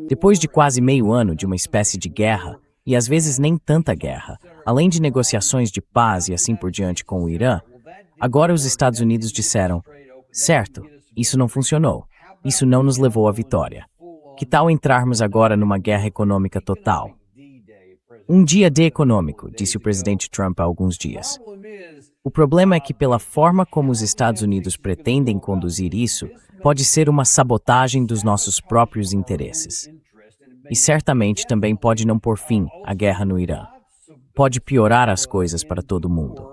Depois de quase meio ano de uma espécie de guerra, e às vezes nem tanta guerra, além de negociações de paz e assim por diante com o Irã, agora os Estados Unidos disseram: certo, isso não funcionou, isso não nos levou à vitória. Que tal entrarmos agora numa guerra econômica total? Um dia D econômico, disse o presidente Trump há alguns dias. O problema é que, pela forma como os Estados Unidos pretendem conduzir isso, pode ser uma sabotagem dos nossos próprios interesses. E certamente também pode não pôr fim à guerra no Irã. Pode piorar as coisas para todo mundo.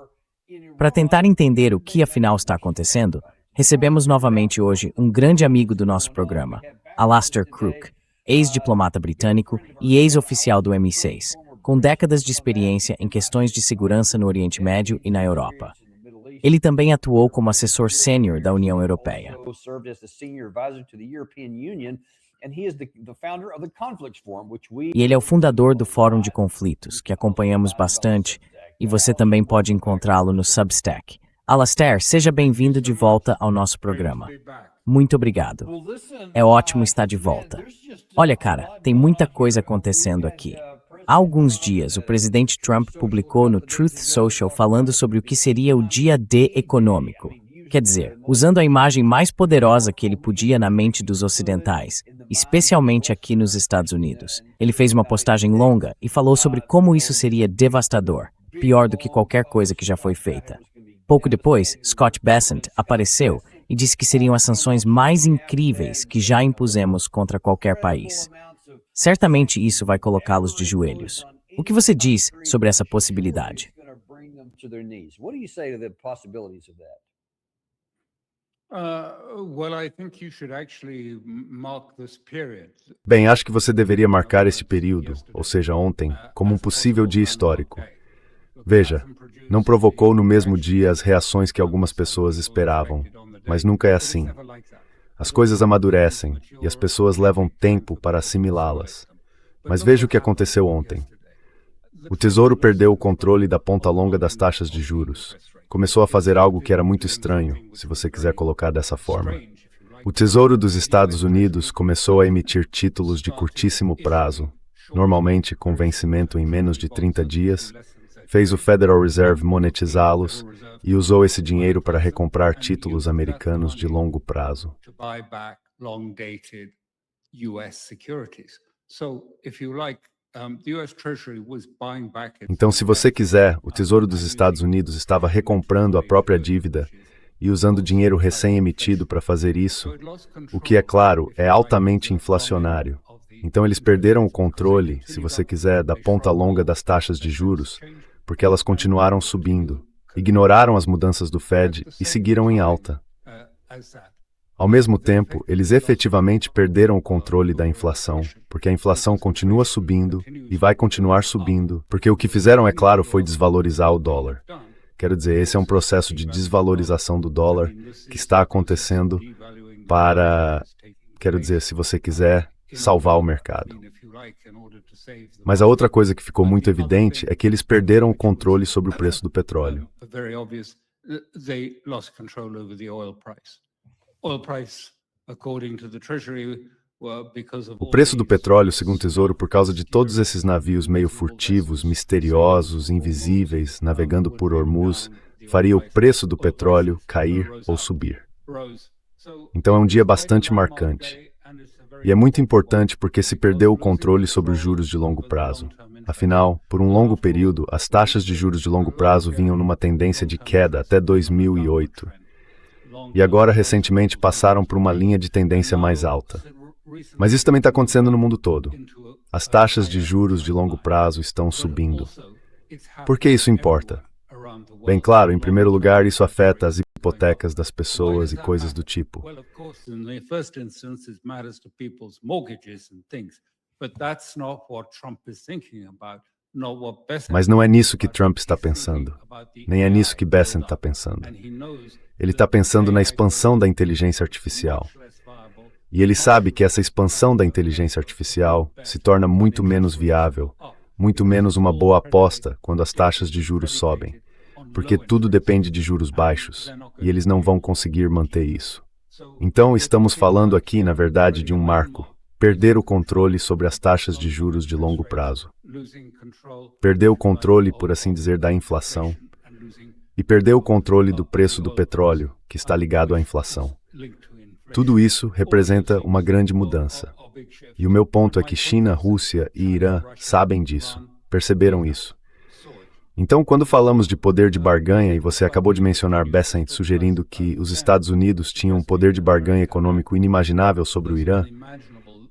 Para tentar entender o que afinal está acontecendo, recebemos novamente hoje um grande amigo do nosso programa, Alastair Crooke, ex-diplomata britânico e ex-oficial do MI6, com décadas de experiência em questões de segurança no Oriente Médio e na Europa. Ele também atuou como assessor sênior da União Europeia. E ele é o fundador do Fórum de Conflitos, que acompanhamos bastante, e você também pode encontrá-lo no Substack. Alastair, seja bem-vindo de volta ao nosso programa. Muito obrigado. É ótimo estar de volta. Olha, cara, tem muita coisa acontecendo aqui. Há alguns dias, o presidente Trump publicou no Truth Social falando sobre o que seria o dia D econômico. Quer dizer, usando a imagem mais poderosa que ele podia na mente dos ocidentais, especialmente aqui nos Estados Unidos. Ele fez uma postagem longa e falou sobre como isso seria devastador, pior do que qualquer coisa que já foi feita. Pouco depois, Scott Bessent apareceu e disse que seriam as sanções mais incríveis que já impusemos contra qualquer país. Certamente isso vai colocá-los de joelhos. O que você diz sobre essa possibilidade? Bem, acho que você deveria marcar este período, ou seja, ontem, como um possível dia histórico. Veja, não provocou no mesmo dia as reações que algumas pessoas esperavam, mas nunca é assim. As coisas amadurecem e as pessoas levam tempo para assimilá-las. Mas veja o que aconteceu ontem. O Tesouro perdeu o controle da ponta longa das taxas de juros. Começou a fazer algo que era muito estranho, se você quiser colocar dessa forma. O Tesouro dos Estados Unidos começou a emitir títulos de curtíssimo prazo, normalmente com vencimento em menos de 30 dias, fez o Federal Reserve monetizá-los e usou esse dinheiro para recomprar títulos americanos de longo prazo. Então, se você quiser, o Tesouro dos Estados Unidos estava recomprando a própria dívida e usando dinheiro recém-emitido para fazer isso, o que, é claro, é altamente inflacionário. Então, eles perderam o controle, se você quiser, da ponta longa das taxas de juros, porque elas continuaram subindo, ignoraram as mudanças do Fed e seguiram em alta. Ao mesmo tempo, eles efetivamente perderam o controle da inflação, porque a inflação continua subindo e vai continuar subindo, porque o que fizeram, é claro, foi desvalorizar o dólar. Quero dizer, esse é um processo de desvalorização do dólar que está acontecendo para, quero dizer, se você quiser, salvar o mercado. Mas a outra coisa que ficou muito evidente é que eles perderam o controle sobre o preço do petróleo. O preço do petróleo, segundo o Tesouro, por causa de todos esses navios meio furtivos, misteriosos, invisíveis, navegando por Hormuz, faria o preço do petróleo cair ou subir. Então é um dia bastante marcante. E é muito importante porque se perdeu o controle sobre os juros de longo prazo. Afinal, por um longo período, as taxas de juros de longo prazo vinham numa tendência de queda até 2008. E agora, recentemente, passaram por uma linha de tendência mais alta. Mas isso também está acontecendo no mundo todo. As taxas de juros de longo prazo estão subindo. Por que isso importa? Bem claro, em primeiro lugar, isso afeta as hipotecas das pessoas e coisas do tipo. Mas não é nisso que Trump está pensando, nem é nisso que Bessent está pensando. Ele está pensando na expansão da inteligência artificial. E ele sabe que essa expansão da inteligência artificial se torna muito menos viável, muito menos uma boa aposta quando as taxas de juros sobem, porque tudo depende de juros baixos, e eles não vão conseguir manter isso. Então, estamos falando aqui, na verdade, de um marco. Perder o controle sobre as taxas de juros de longo prazo. Perder o controle, por assim dizer, da inflação. E perder o controle do preço do petróleo, que está ligado à inflação. Tudo isso representa uma grande mudança. E o meu ponto é que China, Rússia e Irã sabem disso, perceberam isso. Então, quando falamos de poder de barganha, e você acabou de mencionar Bessent sugerindo que os Estados Unidos tinham um poder de barganha econômico inimaginável sobre o Irã,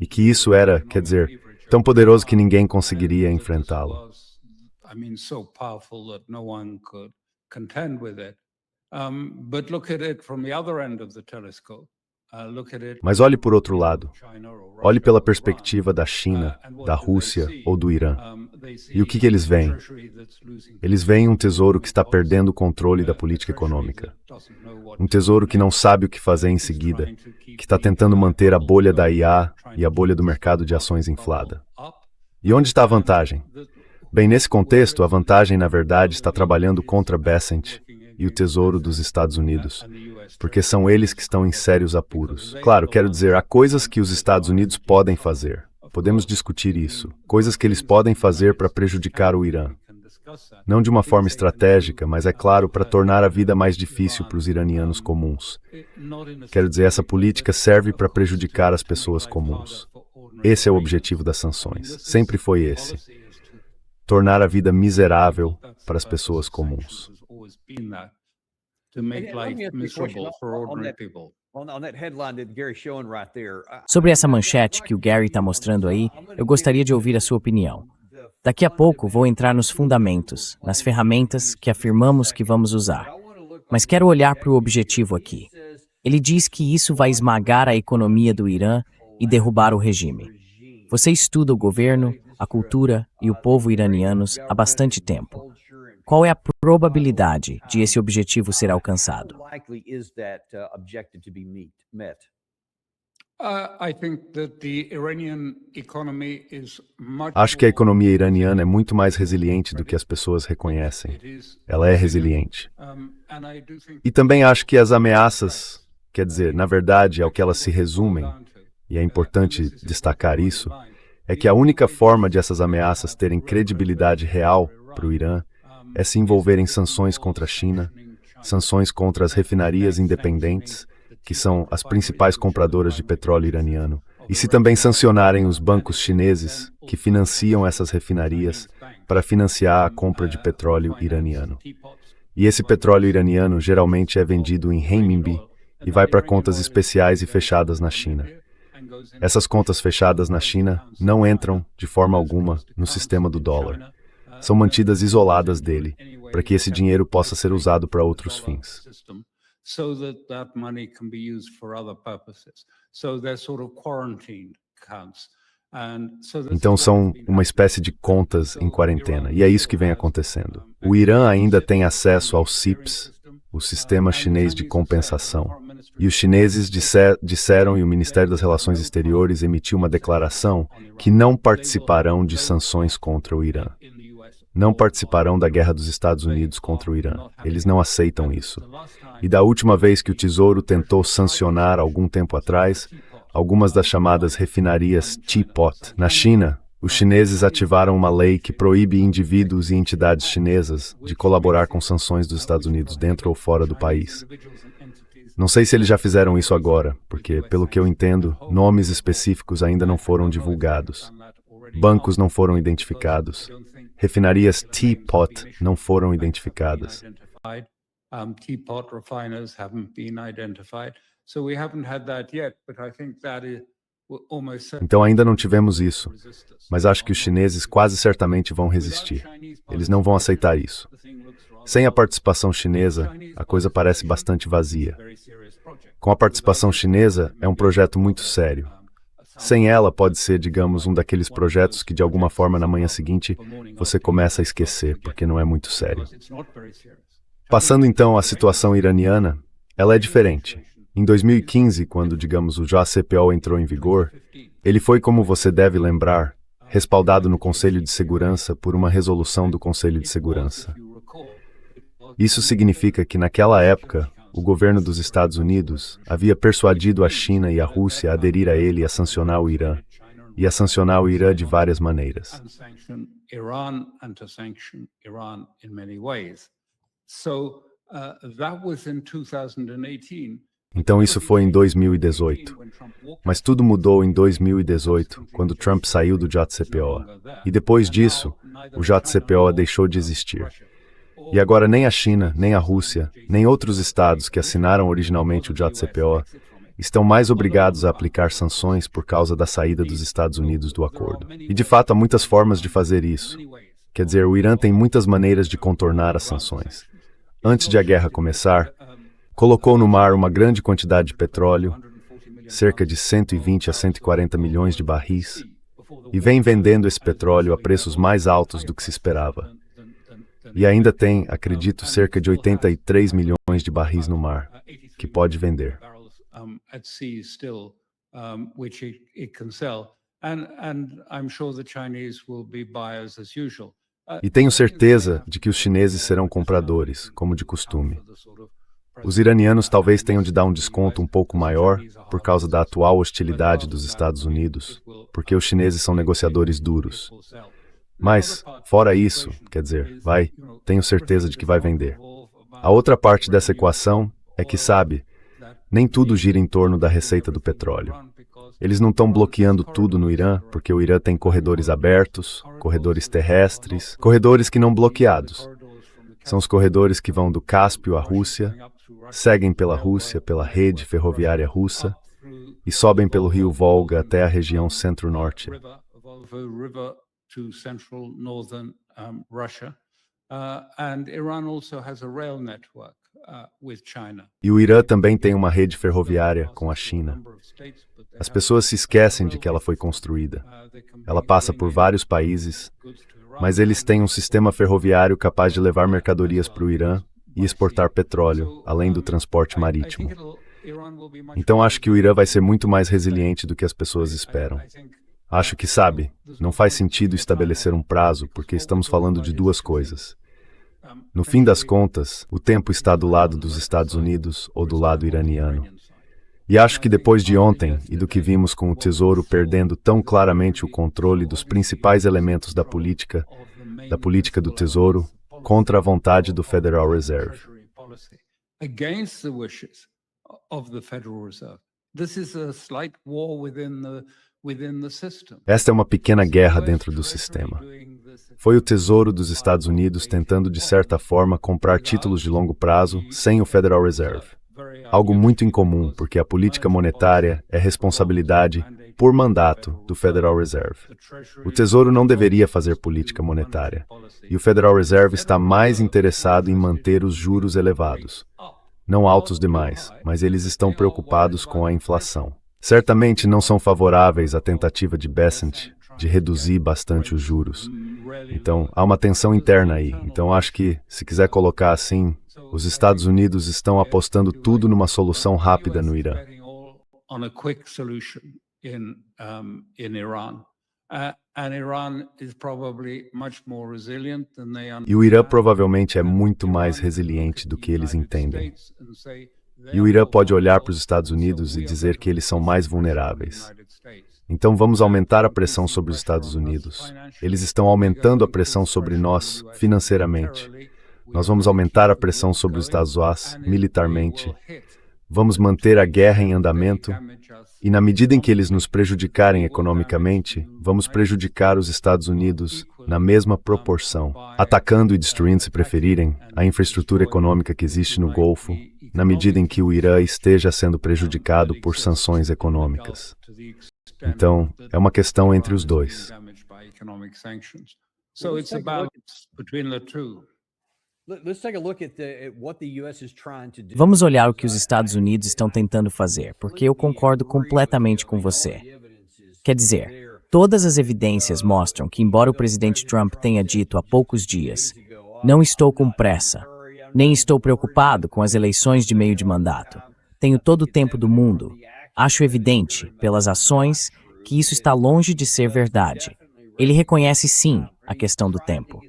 e que isso era, quer dizer, tão poderoso que ninguém conseguiria enfrentá-lo. Mas olhe por outro lado. Olhe pela perspectiva da China, da Rússia ou do Irã. E o que eles veem? Eles veem um tesouro que está perdendo o controle da política econômica. Um tesouro que não sabe o que fazer em seguida, que está tentando manter a bolha da IA e a bolha do mercado de ações inflada. E onde está a vantagem? Bem, nesse contexto, a vantagem, na verdade, está trabalhando contra Bessent e o Tesouro dos Estados Unidos, porque são eles que estão em sérios apuros. Claro, quero dizer, há coisas que os Estados Unidos podem fazer. Podemos discutir isso. Coisas que eles podem fazer para prejudicar o Irã. Não de uma forma estratégica, mas é claro, para tornar a vida mais difícil para os iranianos comuns. Quero dizer, essa política serve para prejudicar as pessoas comuns. Esse é o objetivo das sanções. Sempre foi esse. Tornar a vida miserável para as pessoas comuns. Sobre essa manchete que o Gary está mostrando aí, eu gostaria de ouvir a sua opinião. Daqui a pouco vou entrar nos fundamentos, nas ferramentas que afirmamos que vamos usar. Mas quero olhar para o objetivo aqui. Ele diz que isso vai esmagar a economia do Irã e derrubar o regime. Você estuda o governo, a cultura e o povo iranianos há bastante tempo. Qual é a probabilidade de esse objetivo ser alcançado? Acho que a economia iraniana é muito mais resiliente do que as pessoas reconhecem. Ela é resiliente. E também acho que as ameaças, quer dizer, na verdade, ao que elas se resumem, e é importante destacar isso, é que a única forma de essas ameaças terem credibilidade real para o Irã é se envolver em sanções contra a China, sanções contra as refinarias independentes, que são as principais compradoras de petróleo iraniano, e se também sancionarem os bancos chineses que financiam essas refinarias para financiar a compra de petróleo iraniano. E esse petróleo iraniano geralmente é vendido em renminbi e vai para contas especiais e fechadas na China. Essas contas fechadas na China não entram, de forma alguma, no sistema do dólar. São mantidas isoladas dele, para que esse dinheiro possa ser usado para outros fins. Então são uma espécie de contas em quarentena, e é isso que vem acontecendo. O Irã ainda tem acesso ao CIPS, o Sistema Chinês de Compensação, e os chineses disseram, e o Ministério das Relações Exteriores emitiu uma declaração, que não participarão de sanções contra o Irã. Não participarão da guerra dos Estados Unidos contra o Irã. Eles não aceitam isso. E da última vez que o Tesouro tentou sancionar, algum tempo atrás, algumas das chamadas refinarias Teapot na China, os chineses ativaram uma lei que proíbe indivíduos e entidades chinesas de colaborar com sanções dos Estados Unidos dentro ou fora do país. Não sei se eles já fizeram isso agora, porque, pelo que eu entendo, nomes específicos ainda não foram divulgados. Bancos não foram identificados. Refinarias Teapot não foram identificadas. Então ainda não tivemos isso, mas acho que os chineses quase certamente vão resistir. Eles não vão aceitar isso. Sem a participação chinesa, a coisa parece bastante vazia. Com a participação chinesa, é um projeto muito sério. Sem ela, pode ser, digamos, um daqueles projetos que, de alguma forma, na manhã seguinte, você começa a esquecer, porque não é muito sério. Passando, então, à situação iraniana, ela é diferente. Em 2015, quando, digamos, o JCPOA entrou em vigor, ele foi, como você deve lembrar, respaldado no Conselho de Segurança por uma resolução do Conselho de Segurança. Isso significa que, naquela época, o governo dos Estados Unidos havia persuadido a China e a Rússia a aderir a ele e a sancionar o Irã, e a sancionar o Irã de várias maneiras. Então isso foi em 2018. Mas tudo mudou em 2018, quando Trump saiu do JCPOA. E depois disso, o JCPOA deixou de existir. E agora nem a China, nem a Rússia, nem outros estados que assinaram originalmente o JCPOA estão mais obrigados a aplicar sanções por causa da saída dos Estados Unidos do acordo. E de fato há muitas formas de fazer isso. Quer dizer, o Irã tem muitas maneiras de contornar as sanções. Antes de a guerra começar, colocou no mar uma grande quantidade de petróleo, cerca de 120 a 140 milhões de barris, e vem vendendo esse petróleo a preços mais altos do que se esperava. E ainda tem, acredito, cerca de 83 milhões de barris no mar, que pode vender. E tenho certeza de que os chineses serão compradores, como de costume. Os iranianos talvez tenham de dar um desconto um pouco maior por causa da atual hostilidade dos Estados Unidos, porque os chineses são negociadores duros. Mas, fora isso, quer dizer, tenho certeza de que vai vender. A outra parte dessa equação é que, sabe, nem tudo gira em torno da receita do petróleo. Eles não estão bloqueando tudo no Irã, porque o Irã tem corredores abertos, corredores terrestres, corredores que não bloqueados. São os corredores que vão do Cáspio à Rússia, seguem pela Rússia, pela rede ferroviária russa, e sobem pelo rio Volga até a região centro-norte. E o Irã também tem uma rede ferroviária com a China. As pessoas se esquecem de que ela foi construída. Ela passa por vários países, mas eles têm um sistema ferroviário capaz de levar mercadorias para o Irã e exportar petróleo, além do transporte marítimo. Então acho que o Irã vai ser muito mais resiliente do que as pessoas esperam. Acho que, sabe, não faz sentido estabelecer um prazo, porque estamos falando de duas coisas. No fim das contas, o tempo está do lado dos Estados Unidos ou do lado iraniano. E acho que depois de ontem e do que vimos com o Tesouro perdendo tão claramente o controle dos principais elementos da política do Tesouro, contra a vontade do Federal Reserve. Esta é uma pequena guerra dentro do sistema. Foi o Tesouro dos Estados Unidos tentando, de certa forma, comprar títulos de longo prazo sem o Federal Reserve. Algo muito incomum, porque a política monetária é responsabilidade, por mandato, do Federal Reserve. O Tesouro não deveria fazer política monetária, e o Federal Reserve está mais interessado em manter os juros elevados. Não altos demais, mas eles estão preocupados com a inflação. Certamente não são favoráveis à tentativa de Bessent de reduzir bastante os juros. Então, há uma tensão interna aí. Então, acho que, se quiser colocar assim, os Estados Unidos estão apostando tudo numa solução rápida no Irã. E o Irã provavelmente é muito mais resiliente do que eles entendem. E o Irã pode olhar para os Estados Unidos e dizer que eles são mais vulneráveis. Então vamos aumentar a pressão sobre os Estados Unidos. Eles estão aumentando a pressão sobre nós financeiramente. Nós vamos aumentar a pressão sobre os Estados Unidos militarmente. Vamos manter a guerra em andamento. E na medida em que eles nos prejudicarem economicamente, vamos prejudicar os Estados Unidos na mesma proporção, atacando e destruindo, se preferirem, a infraestrutura econômica que existe no Golfo, na medida em que o Irã esteja sendo prejudicado por sanções econômicas. Então, é uma questão entre os dois. Vamos olhar o que os Estados Unidos estão tentando fazer, porque eu concordo completamente com você. Quer dizer, todas as evidências mostram que, embora o presidente Trump tenha dito há poucos dias, não estou com pressa, nem estou preocupado com as eleições de meio de mandato. Tenho todo o tempo do mundo. Acho evidente, pelas ações, que isso está longe de ser verdade. Ele reconhece sim a questão do tempo.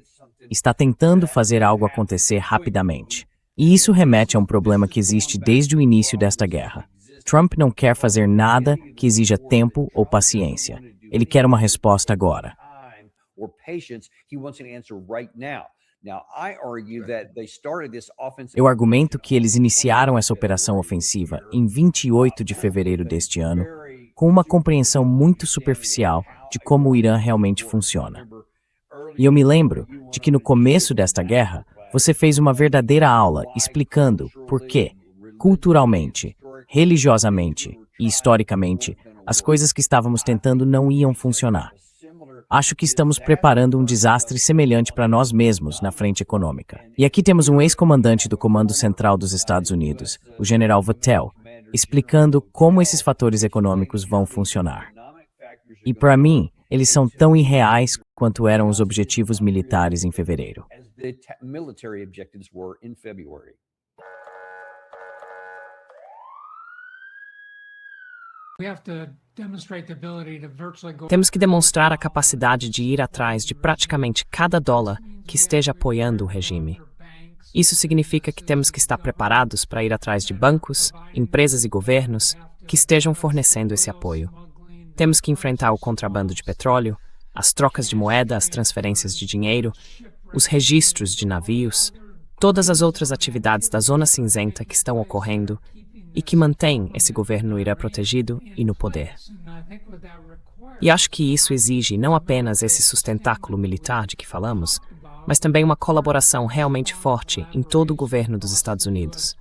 Está tentando fazer algo acontecer rapidamente. E isso remete a um problema que existe desde o início desta guerra. Trump não quer fazer nada que exija tempo ou paciência. Ele quer uma resposta agora. Eu argumento que eles iniciaram essa operação ofensiva em 28 de fevereiro deste ano, com uma compreensão muito superficial de como o Irã realmente funciona. E eu me lembro de que no começo desta guerra, você fez uma verdadeira aula explicando por que, culturalmente, religiosamente e historicamente, as coisas que estávamos tentando não iam funcionar. Acho que estamos preparando um desastre semelhante para nós mesmos na frente econômica. E aqui temos um ex-comandante do Comando Central dos Estados Unidos, o General Vattel, explicando como esses fatores econômicos vão funcionar. E para mim, eles são tão irreais quanto eram os objetivos militares em fevereiro. Temos que demonstrar a capacidade de ir atrás de praticamente cada dólar que esteja apoiando o regime. Isso significa que temos que estar preparados para ir atrás de bancos, empresas e governos que estejam fornecendo esse apoio. Temos que enfrentar o contrabando de petróleo, as trocas de moeda, as transferências de dinheiro, os registros de navios, todas as outras atividades da zona cinzenta que estão ocorrendo e que mantém esse governo no Irã protegido e no poder. E acho que isso exige não apenas esse sustentáculo militar de que falamos, mas também uma colaboração realmente forte em todo o governo dos Estados Unidos.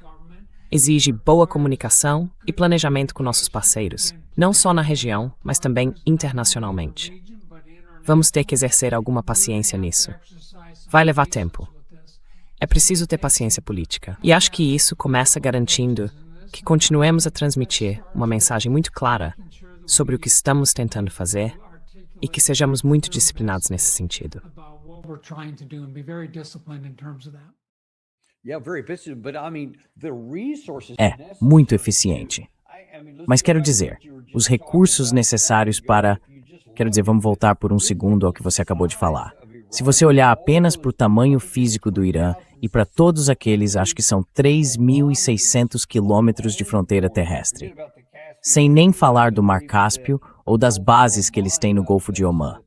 Exige boa comunicação e planejamento com nossos parceiros, não só na região, mas também internacionalmente. Vamos ter que exercer alguma paciência nisso. Vai levar tempo. É preciso ter paciência política. E acho que isso começa garantindo que continuemos a transmitir uma mensagem muito clara sobre o que estamos tentando fazer e que sejamos muito disciplinados nesse sentido. É muito eficiente. Mas quero dizer, os recursos necessários para... vamos voltar por um segundo ao que você acabou de falar. Se você olhar apenas para o tamanho físico do Irã e para todos aqueles, acho que são 3.600 quilômetros de fronteira terrestre. Sem nem falar do Mar Cáspio ou das bases que eles têm no Golfo de Omã.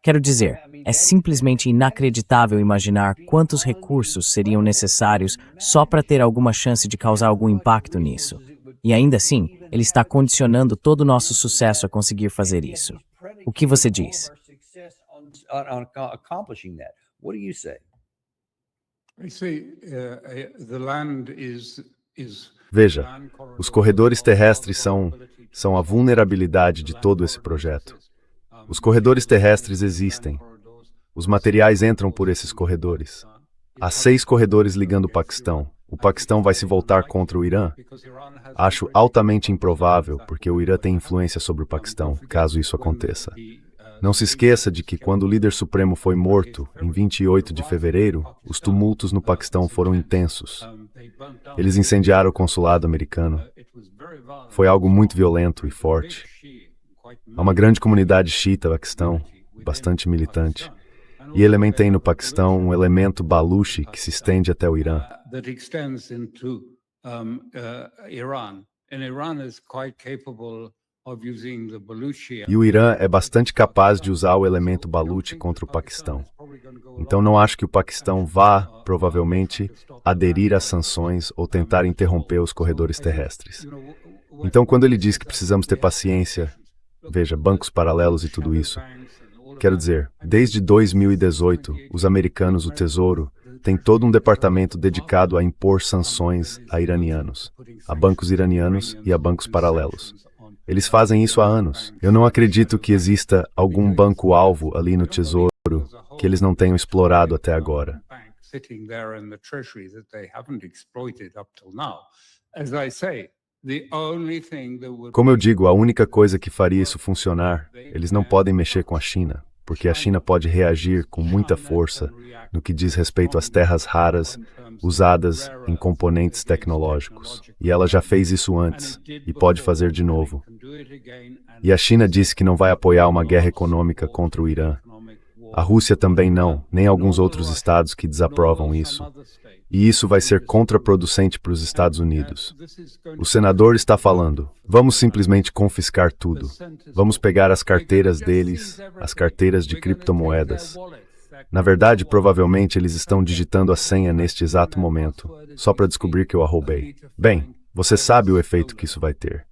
Quero dizer, é simplesmente inacreditável imaginar quantos recursos seriam necessários só para ter alguma chance de causar algum impacto nisso. E ainda assim, ele está condicionando todo o nosso sucesso a conseguir fazer isso. O que você diz? Veja, os corredores terrestres são a vulnerabilidade de todo esse projeto. Os corredores terrestres existem. Os materiais entram por esses corredores. Há 6 corredores ligando o Paquistão. O Paquistão vai se voltar contra o Irã? Acho altamente improvável, porque o Irã tem influência sobre o Paquistão, caso isso aconteça. Não se esqueça de que quando o líder supremo foi morto, em 28 de fevereiro, os tumultos no Paquistão foram intensos. Eles incendiaram o consulado americano. Foi algo muito violento e forte. Há uma grande comunidade xiita no Paquistão, bastante militante. E elementei no Paquistão um elemento Baluchi que se estende até o Irã. E o Irã é bastante capaz de usar o elemento Baluchi contra o Paquistão. Então não acho que o Paquistão vá, provavelmente, aderir às sanções ou tentar interromper os corredores terrestres. Então quando ele diz que precisamos ter paciência, veja, bancos paralelos e tudo isso, quero dizer, desde 2018, os americanos, o Tesouro, têm todo um departamento dedicado a impor sanções a iranianos, a bancos iranianos e a bancos paralelos. Eles fazem isso há anos. Eu não acredito que exista algum banco-alvo ali no Tesouro que eles não tenham explorado até agora. Como eu digo, a única coisa que faria isso funcionar, eles não podem mexer com a China, porque a China pode reagir com muita força no que diz respeito às terras raras usadas em componentes tecnológicos. E ela já fez isso antes, e pode fazer de novo. E a China disse que não vai apoiar uma guerra econômica contra o Irã. A Rússia também não, nem alguns outros estados que desaprovam isso. E isso vai ser contraproducente para os Estados Unidos. O senador está falando, vamos simplesmente confiscar tudo. Vamos pegar as carteiras deles, as carteiras de criptomoedas. Na verdade, provavelmente eles estão digitando a senha neste exato momento, só para descobrir que eu a roubei. Bem, você sabe o efeito que isso vai ter.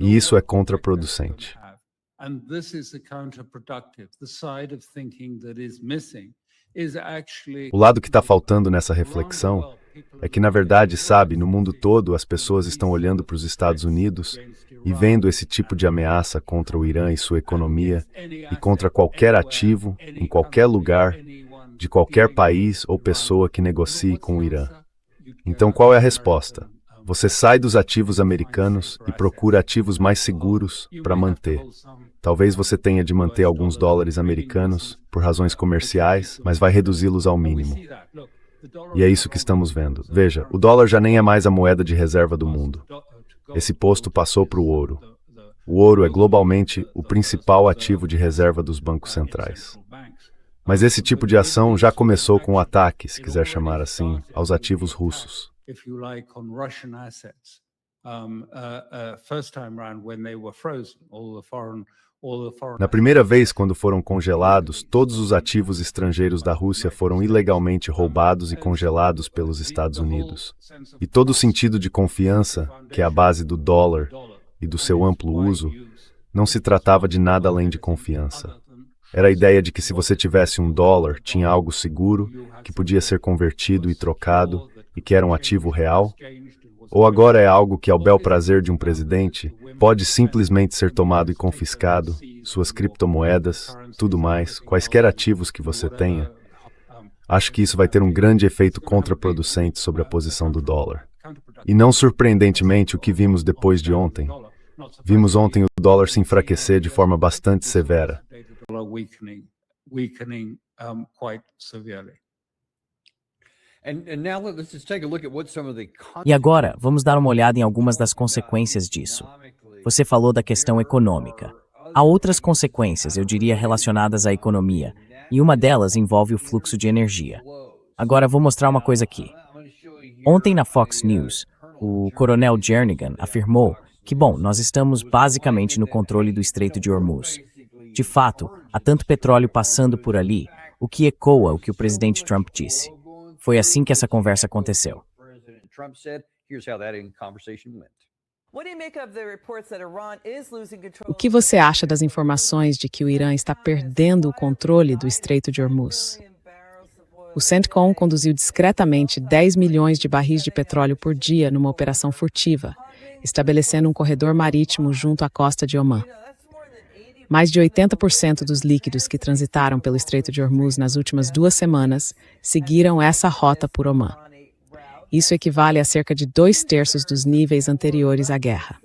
E isso é contraproducente. O lado que está faltando nessa reflexão é que, na verdade, sabe, no mundo todo as pessoas estão olhando para os Estados Unidos e vendo esse tipo de ameaça contra o Irã e sua economia e contra qualquer ativo, em qualquer lugar, de qualquer país ou pessoa que negocie com o Irã. Então, qual é a resposta? Você sai dos ativos americanos e procura ativos mais seguros para manter. Talvez você tenha de manter alguns dólares americanos por razões comerciais, mas vai reduzi-los ao mínimo. E é isso que estamos vendo. Veja, o dólar já nem é mais a moeda de reserva do mundo. Esse posto passou para o ouro. O ouro é globalmente o principal ativo de reserva dos bancos centrais. Mas esse tipo de ação já começou com o ataque, se quiser chamar assim, aos ativos russos. Na primeira vez, quando foram congelados, todos os ativos estrangeiros da Rússia foram ilegalmente roubados e congelados pelos Estados Unidos. E todo o sentido de confiança, que é a base do dólar e do seu amplo uso, não se tratava de nada além de confiança. Era a ideia de que se você tivesse um dólar, tinha algo seguro, que podia ser convertido e trocado, e que era um ativo real, ou agora é algo que, ao bel prazer de um presidente, pode simplesmente ser tomado e confiscado, suas criptomoedas, tudo mais, quaisquer ativos que você tenha. Acho que isso vai ter um grande efeito contraproducente sobre a posição do dólar. E não surpreendentemente o que vimos depois de ontem. Vimos ontem o dólar se enfraquecer de forma bastante severa. E agora, vamos dar uma olhada em algumas das consequências disso. Você falou da questão econômica. Há outras consequências, eu diria, relacionadas à economia, e uma delas envolve o fluxo de energia. Agora, vou mostrar uma coisa aqui. Ontem na Fox News, o coronel Jernigan afirmou que, nós estamos basicamente no controle do Estreito de Hormuz. De fato, há tanto petróleo passando por ali, o que ecoa o que o presidente Trump disse. Foi assim que essa conversa aconteceu. O que você acha das informações de que o Irã está perdendo o controle do Estreito de Hormuz? O CENTCOM conduziu discretamente 10 milhões de barris de petróleo por dia numa operação furtiva, estabelecendo um corredor marítimo junto à costa de Omã. Mais de 80% dos líquidos que transitaram pelo Estreito de Hormuz nas últimas 2 semanas seguiram essa rota por Omã. Isso equivale a cerca de 2/3 dos níveis anteriores à guerra.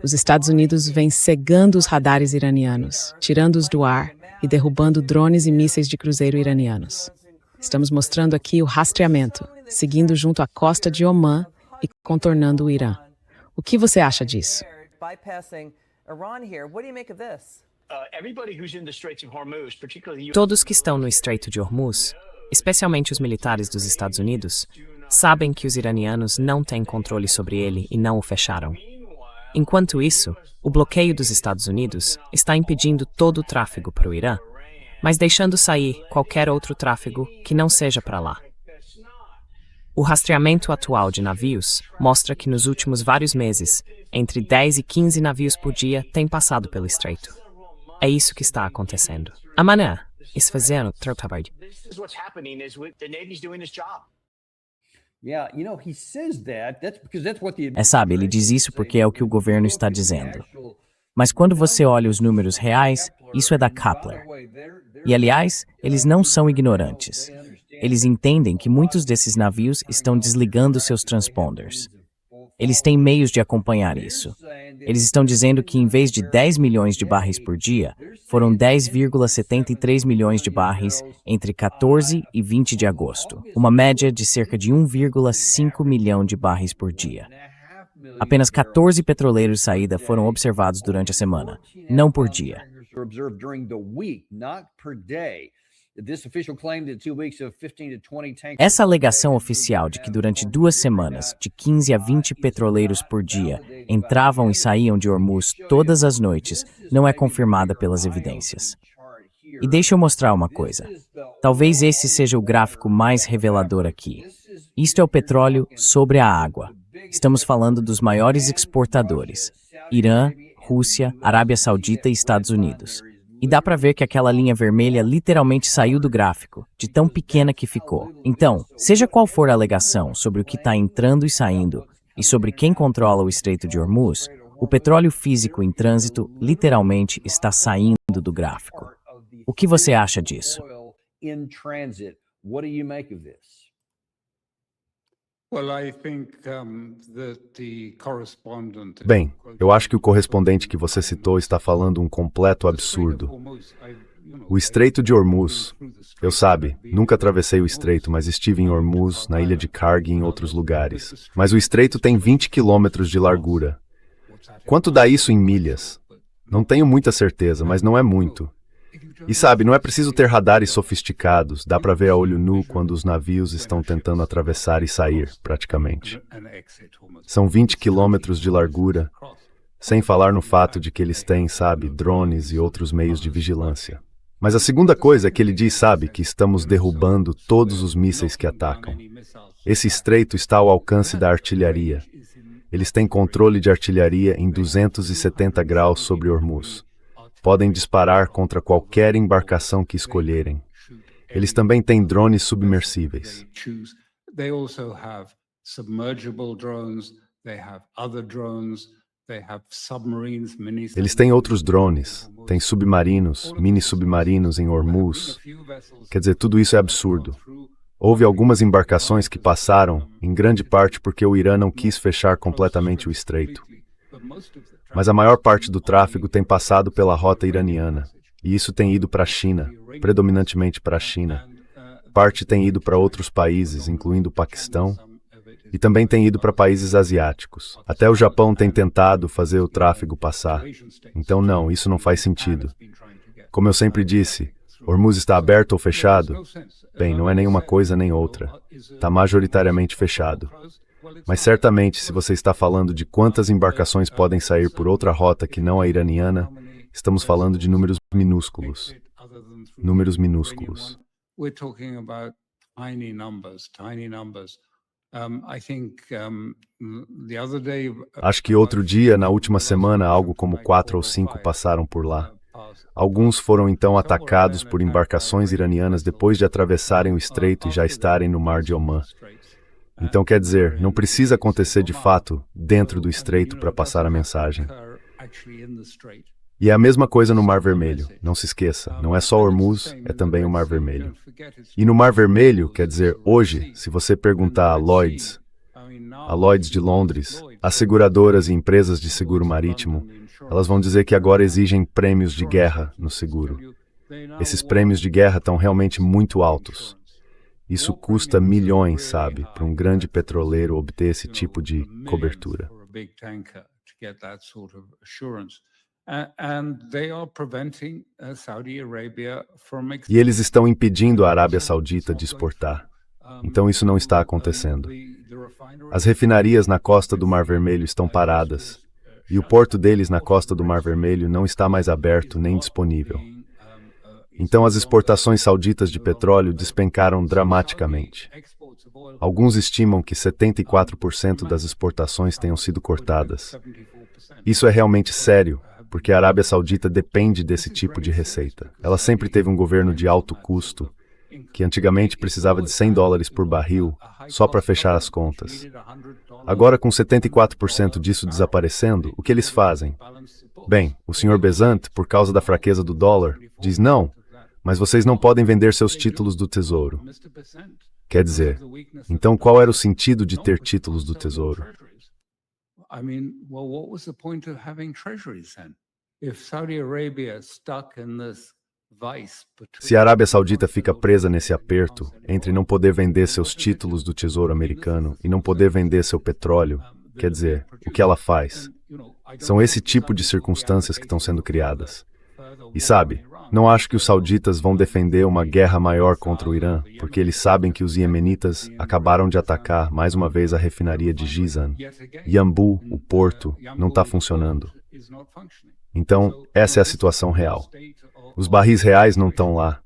Os Estados Unidos vêm cegando os radares iranianos, tirando-os do ar e derrubando drones e mísseis de cruzeiro iranianos. Estamos mostrando aqui o rastreamento, seguindo junto à costa de Omã e contornando o Irã. O que você acha disso? Todos que estão no Estreito de Hormuz, especialmente os militares dos Estados Unidos, sabem que os iranianos não têm controle sobre ele e não o fecharam. Enquanto isso, o bloqueio dos Estados Unidos está impedindo todo o tráfego para o Irã, mas deixando sair qualquer outro tráfego que não seja para lá. O rastreamento atual de navios mostra que nos últimos vários meses, entre 10 e 15 navios por dia têm passado pelo estreito. É isso que está acontecendo. Amanhã, isso fazendo trabalho. Sabe, ele diz isso porque é o que o governo está dizendo. Mas quando você olha os números reais, isso é da Kepler. E, aliás, eles não são ignorantes. Eles entendem que muitos desses navios estão desligando seus transponders. Eles têm meios de acompanhar isso. Eles estão dizendo que, em vez de 10 milhões de barris por dia, foram 10,73 milhões de barris entre 14 e 20 de agosto, uma média de cerca de 1,5 milhão de barris por dia. Apenas 14 petroleiros de saída foram observados durante a semana, não por dia. Essa alegação oficial de que durante 2 semanas, de 15 a 20 petroleiros por dia, entravam e saíam de Hormuz todas as noites, não é confirmada pelas evidências. E deixa eu mostrar uma coisa. Talvez esse seja o gráfico mais revelador aqui. Isto é o petróleo sobre a água. Estamos falando dos maiores exportadores: Irã, Rússia, Arábia Saudita e Estados Unidos. E dá para ver que aquela linha vermelha literalmente saiu do gráfico, de tão pequena que ficou. Então, seja qual for a alegação sobre o que está entrando e saindo, e sobre quem controla o Estreito de Hormuz, o petróleo físico em trânsito literalmente está saindo do gráfico. O que você acha disso? Bem, eu acho que o correspondente que você citou está falando um completo absurdo. O Estreito de Hormuz, nunca atravessei o Estreito, mas estive em Hormuz, na ilha de Karg e em outros lugares. Mas o Estreito tem 20 quilômetros de largura. Quanto dá isso em milhas? Não tenho muita certeza, mas não é muito. E não é preciso ter radares sofisticados, dá para ver a olho nu quando os navios estão tentando atravessar e sair, praticamente. São 20 quilômetros de largura, sem falar no fato de que eles têm, drones e outros meios de vigilância. Mas a segunda coisa é que ele diz, que estamos derrubando todos os mísseis que atacam. Esse estreito está ao alcance da artilharia. Eles têm controle de artilharia em 270 graus sobre Hormuz. Podem disparar contra qualquer embarcação que escolherem. Eles também têm drones submersíveis. Eles têm outros drones, têm submarinos, mini-submarinos em Hormuz. Quer dizer, tudo isso é absurdo. Houve algumas embarcações que passaram, em grande parte porque o Irã não quis fechar completamente o estreito. Mas a maior parte do tráfego tem passado pela rota iraniana, e isso tem ido para a China, predominantemente para a China. Parte tem ido para outros países, incluindo o Paquistão, e também tem ido para países asiáticos. Até o Japão tem tentado fazer o tráfego passar. Então não, isso não faz sentido. Como eu sempre disse, Hormuz está aberto ou fechado? Bem, não é nenhuma coisa nem outra. Está majoritariamente fechado. Mas certamente, se você está falando de quantas embarcações podem sair por outra rota que não a iraniana, estamos falando de números minúsculos. Números minúsculos. Acho que outro dia, na última semana, algo como 4 ou 5 passaram por lá. Alguns foram então atacados por embarcações iranianas depois de atravessarem o estreito e já estarem no Mar de Omã. Então, quer dizer, não precisa acontecer de fato dentro do estreito para passar a mensagem. E é a mesma coisa no Mar Vermelho, não se esqueça, não é só Hormuz, é também o Mar Vermelho. E no Mar Vermelho, quer dizer, hoje, se você perguntar a Lloyd's de Londres, as seguradoras e empresas de seguro marítimo, elas vão dizer que agora exigem prêmios de guerra no seguro. Esses prêmios de guerra estão realmente muito altos. Isso custa milhões, para um grande petroleiro obter esse tipo de cobertura. E eles estão impedindo a Arábia Saudita de exportar. Então isso não está acontecendo. As refinarias na costa do Mar Vermelho estão paradas, e o porto deles na costa do Mar Vermelho não está mais aberto nem disponível. Então as exportações sauditas de petróleo despencaram dramaticamente. Alguns estimam que 74% das exportações tenham sido cortadas. Isso é realmente sério, porque a Arábia Saudita depende desse tipo de receita. Ela sempre teve um governo de alto custo, que antigamente precisava de $100 por barril só para fechar as contas. Agora, com 74% disso desaparecendo, o que eles fazem? Bem, o Sr. Bezant, por causa da fraqueza do dólar, diz não, mas vocês não podem vender seus títulos do Tesouro. Quer dizer, então qual era o sentido de ter títulos do Tesouro? Se a Arábia Saudita fica presa nesse aperto entre não poder vender seus títulos do Tesouro americano e não poder vender seu petróleo, quer dizer, o que ela faz? São esse tipo de circunstâncias que estão sendo criadas. E sabe, não acho que os sauditas vão defender uma guerra maior contra o Irã, porque eles sabem que os iemenitas acabaram de atacar mais uma vez a refinaria de Jizan. Yanbu, o porto, não está funcionando. Então, essa é a situação real. Os barris reais não estão lá.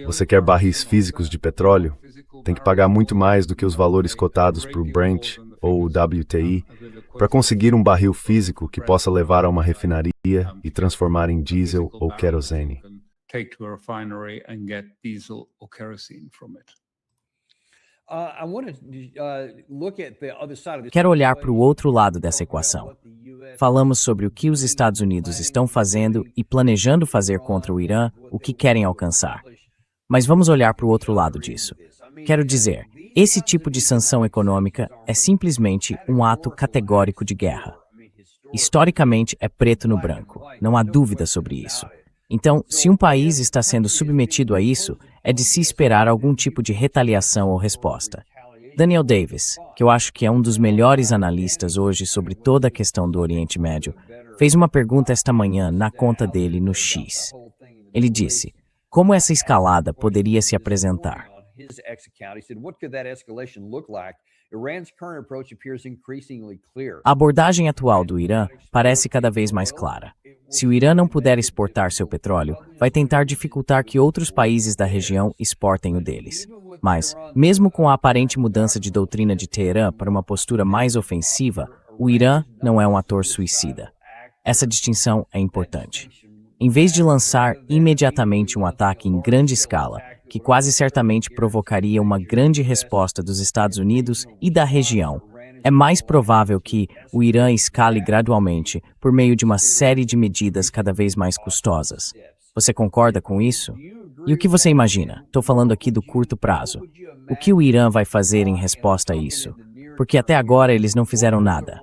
Você quer barris físicos de petróleo? Tem que pagar muito mais do que os valores cotados para o Brent ou o WTI para conseguir um barril físico que possa levar a uma refinaria e transformar em diesel ou querosene. Quero olhar para o outro lado dessa equação. Falamos sobre o que os Estados Unidos estão fazendo e planejando fazer contra o Irã, o que querem alcançar. Mas vamos olhar para o outro lado disso. Quero dizer, esse tipo de sanção econômica é simplesmente um ato categórico de guerra. Historicamente, é preto no branco, não há dúvida sobre isso. Então, se um país está sendo submetido a isso, é de se esperar algum tipo de retaliação ou resposta. Daniel Davis, que eu acho que é um dos melhores analistas hoje sobre toda a questão do Oriente Médio, fez uma pergunta esta manhã na conta dele no X. Ele disse, como essa escalada poderia se apresentar? A abordagem atual do Irã parece cada vez mais clara. Se o Irã não puder exportar seu petróleo, vai tentar dificultar que outros países da região exportem o deles. Mas, mesmo com a aparente mudança de doutrina de Teherã para uma postura mais ofensiva, o Irã não é um ator suicida. Essa distinção é importante. Em vez de lançar imediatamente um ataque em grande escala, que quase certamente provocaria uma grande resposta dos Estados Unidos e da região, é mais provável que o Irã escale gradualmente por meio de uma série de medidas cada vez mais custosas. Você concorda com isso? E o que você imagina? Estou falando aqui do curto prazo. O que o Irã vai fazer em resposta a isso? Porque até agora eles não fizeram nada.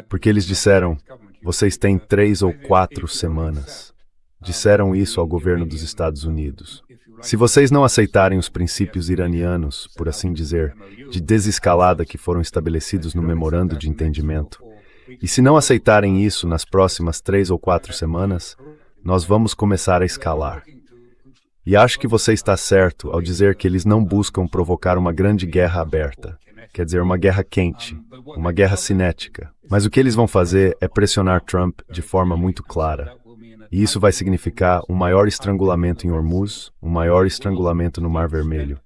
Porque eles disseram, vocês têm 3 ou 4 semanas. Disseram isso ao governo dos Estados Unidos. Se vocês não aceitarem os princípios iranianos, por assim dizer, de desescalada que foram estabelecidos no memorando de entendimento, e se não aceitarem isso nas próximas 3 ou 4 semanas, nós vamos começar a escalar. E acho que você está certo ao dizer que eles não buscam provocar uma grande guerra aberta, quer dizer, uma guerra quente, uma guerra cinética. Mas o que eles vão fazer é pressionar Trump de forma muito clara. E isso vai significar um maior estrangulamento em Hormuz, um maior estrangulamento no Mar Vermelho.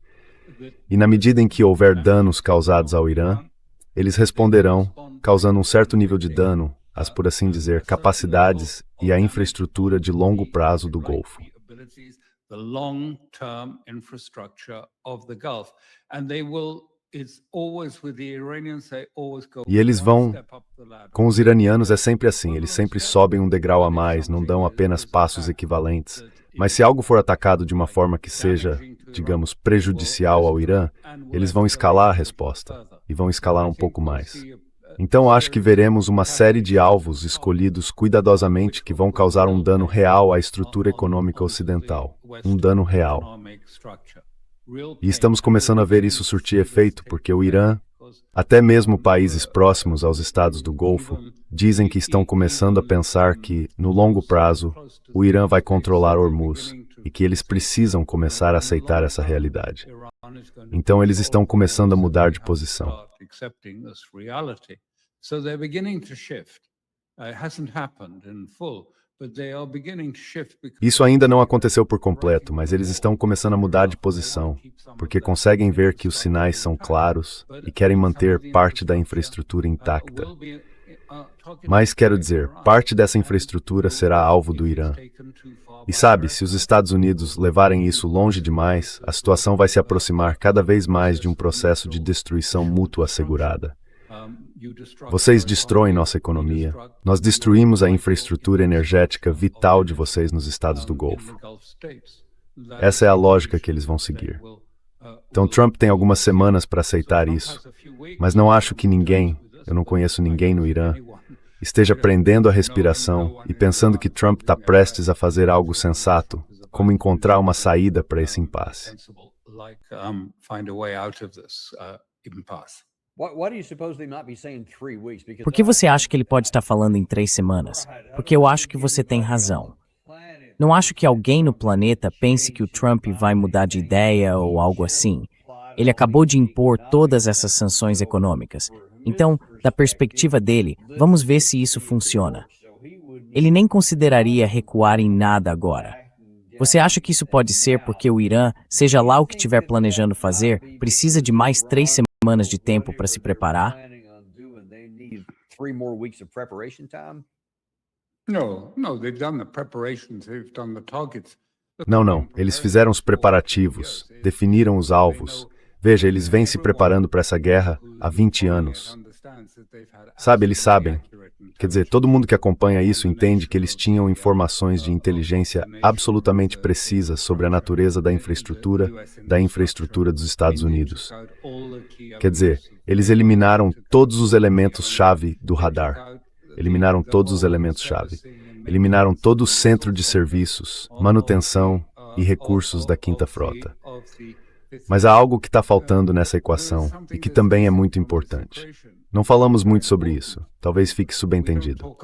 E na medida em que houver danos causados ao Irã, eles responderão, causando um certo nível de dano às, por assim dizer, capacidades e à infraestrutura de longo prazo do Golfo. E eles vão, com os iranianos é sempre assim, eles sempre sobem um degrau a mais, não dão apenas passos equivalentes. Mas se algo for atacado de uma forma que seja, digamos, prejudicial ao Irã, eles vão escalar a resposta, e vão escalar um pouco mais. Então acho que veremos uma série de alvos escolhidos cuidadosamente que vão causar um dano real à estrutura econômica ocidental. Um dano real. E estamos começando a ver isso surtir efeito, porque o Irã, até mesmo países próximos aos estados do Golfo, dizem que estão começando a pensar que, no longo prazo, o Irã vai controlar Hormuz e que eles precisam começar a aceitar essa realidade. Então eles estão começando a mudar de posição. Isso ainda não aconteceu por completo, mas eles estão começando a mudar de posição, porque conseguem ver que os sinais são claros e querem manter parte da infraestrutura intacta. Mas, quero dizer, parte dessa infraestrutura será alvo do Irã. E sabe, se os Estados Unidos levarem isso longe demais, a situação vai se aproximar cada vez mais de um processo de destruição mútua assegurada. Vocês destroem nossa economia. Nós destruímos a infraestrutura energética vital de vocês nos estados do Golfo. Essa é a lógica que eles vão seguir. Então Trump tem algumas semanas para aceitar isso, mas não acho que ninguém, eu não conheço ninguém no Irã, esteja prendendo a respiração e pensando que Trump está prestes a fazer algo sensato, como encontrar uma saída para esse impasse. Por que você acha que ele pode estar falando em 3 semanas? Porque eu acho que você tem razão. Não acho que alguém no planeta pense que o Trump vai mudar de ideia ou algo assim. Ele acabou de impor todas essas sanções econômicas. Então, da perspectiva dele, vamos ver se isso funciona. Ele nem consideraria recuar em nada agora. Você acha que isso pode ser porque o Irã, seja lá o que estiver planejando fazer, precisa de mais 3 semanas de tempo para se preparar? Não. Eles fizeram os preparativos, definiram os alvos. Veja, eles vêm se preparando para essa guerra há 20 anos. Sabe, eles sabem. Quer dizer, todo mundo que acompanha isso entende que eles tinham informações de inteligência absolutamente precisas sobre a natureza da infraestrutura dos Estados Unidos. Quer dizer, eles eliminaram todos os elementos-chave do radar. Eliminaram todos os elementos-chave. Eliminaram todo o centro de serviços, manutenção e recursos da Quinta Frota. Mas há algo que está faltando nessa equação e que também é muito importante. Não falamos muito sobre isso. Talvez fique subentendido.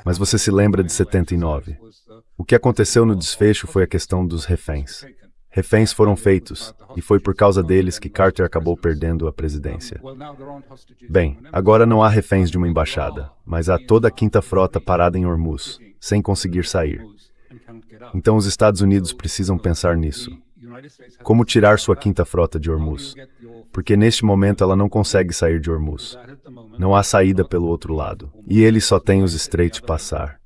Mas você se lembra de 79. O que aconteceu no desfecho foi a questão dos reféns. Reféns foram feitos, e foi por causa deles que Carter acabou perdendo a presidência. Bem, agora não há reféns de uma embaixada, mas há toda a Quinta Frota parada em Hormuz, sem conseguir sair. Então os Estados Unidos precisam pensar nisso. Como tirar sua Quinta Frota de Hormuz? Porque neste momento ela não consegue sair de Hormuz. Não há saída pelo outro lado. E eles só têm os estreitos passar.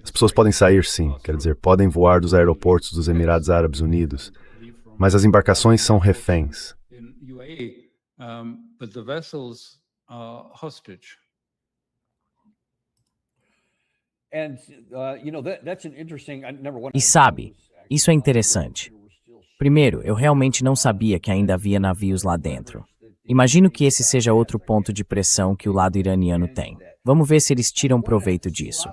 As pessoas podem sair sim, quer dizer, podem voar dos aeroportos dos Emirados Árabes Unidos, mas as embarcações são reféns. E sabe, isso é interessante. Primeiro, eu realmente não sabia que ainda havia navios lá dentro. Imagino que esse seja outro ponto de pressão que o lado iraniano tem. Vamos ver se eles tiram proveito disso.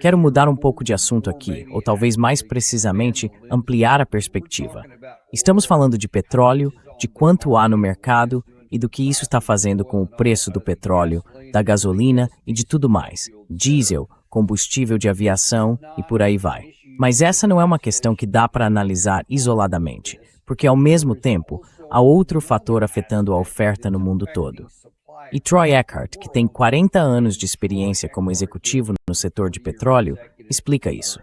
Quero mudar um pouco de assunto aqui, ou talvez mais precisamente, ampliar a perspectiva. Estamos falando de petróleo, de quanto há no mercado e do que isso está fazendo com o preço do petróleo, da gasolina e de tudo mais. Diesel, combustível de aviação e por aí vai. Mas essa não é uma questão que dá para analisar isoladamente, porque ao mesmo tempo há outro fator afetando a oferta no mundo todo. E Troy Eckhart, que tem 40 anos de experiência como executivo no setor de petróleo, explica isso.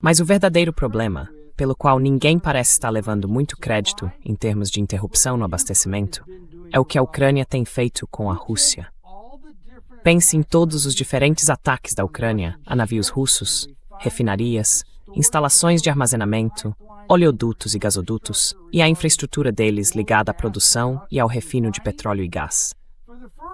Mas o verdadeiro problema, pelo qual ninguém parece estar levando muito crédito em termos de interrupção no abastecimento, é o que a Ucrânia tem feito com a Rússia. Pense em todos os diferentes ataques da Ucrânia a navios russos, refinarias, instalações de armazenamento, oleodutos e gasodutos, e a infraestrutura deles ligada à produção e ao refino de petróleo e gás.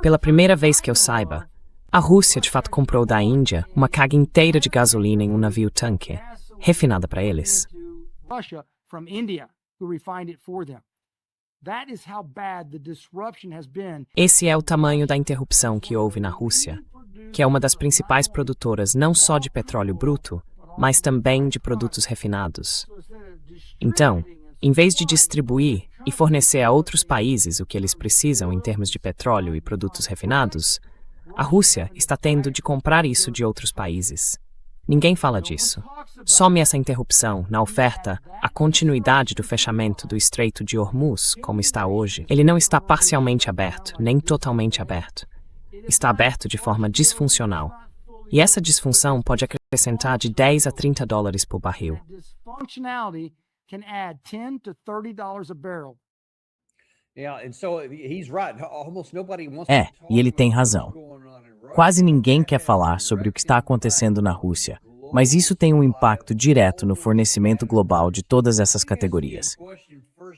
Pela primeira vez que eu saiba, a Rússia de fato comprou da Índia uma carga inteira de gasolina em um navio-tanque, refinada para eles. Esse é o tamanho da interrupção que houve na Rússia, que é uma das principais produtoras não só de petróleo bruto, mas também de produtos refinados. Então, em vez de distribuir e fornecer a outros países o que eles precisam em termos de petróleo e produtos refinados, a Rússia está tendo de comprar isso de outros países. Ninguém fala disso. Some essa interrupção na oferta, a continuidade do fechamento do Estreito de Hormuz, como está hoje. Ele não está parcialmente aberto, nem totalmente aberto. Está aberto de forma disfuncional. E essa disfunção pode acrescentar de 10 a 30 dólares por barril. E ele tem razão. Quase ninguém quer falar sobre o que está acontecendo na Rússia, mas isso tem um impacto direto no fornecimento global de todas essas categorias.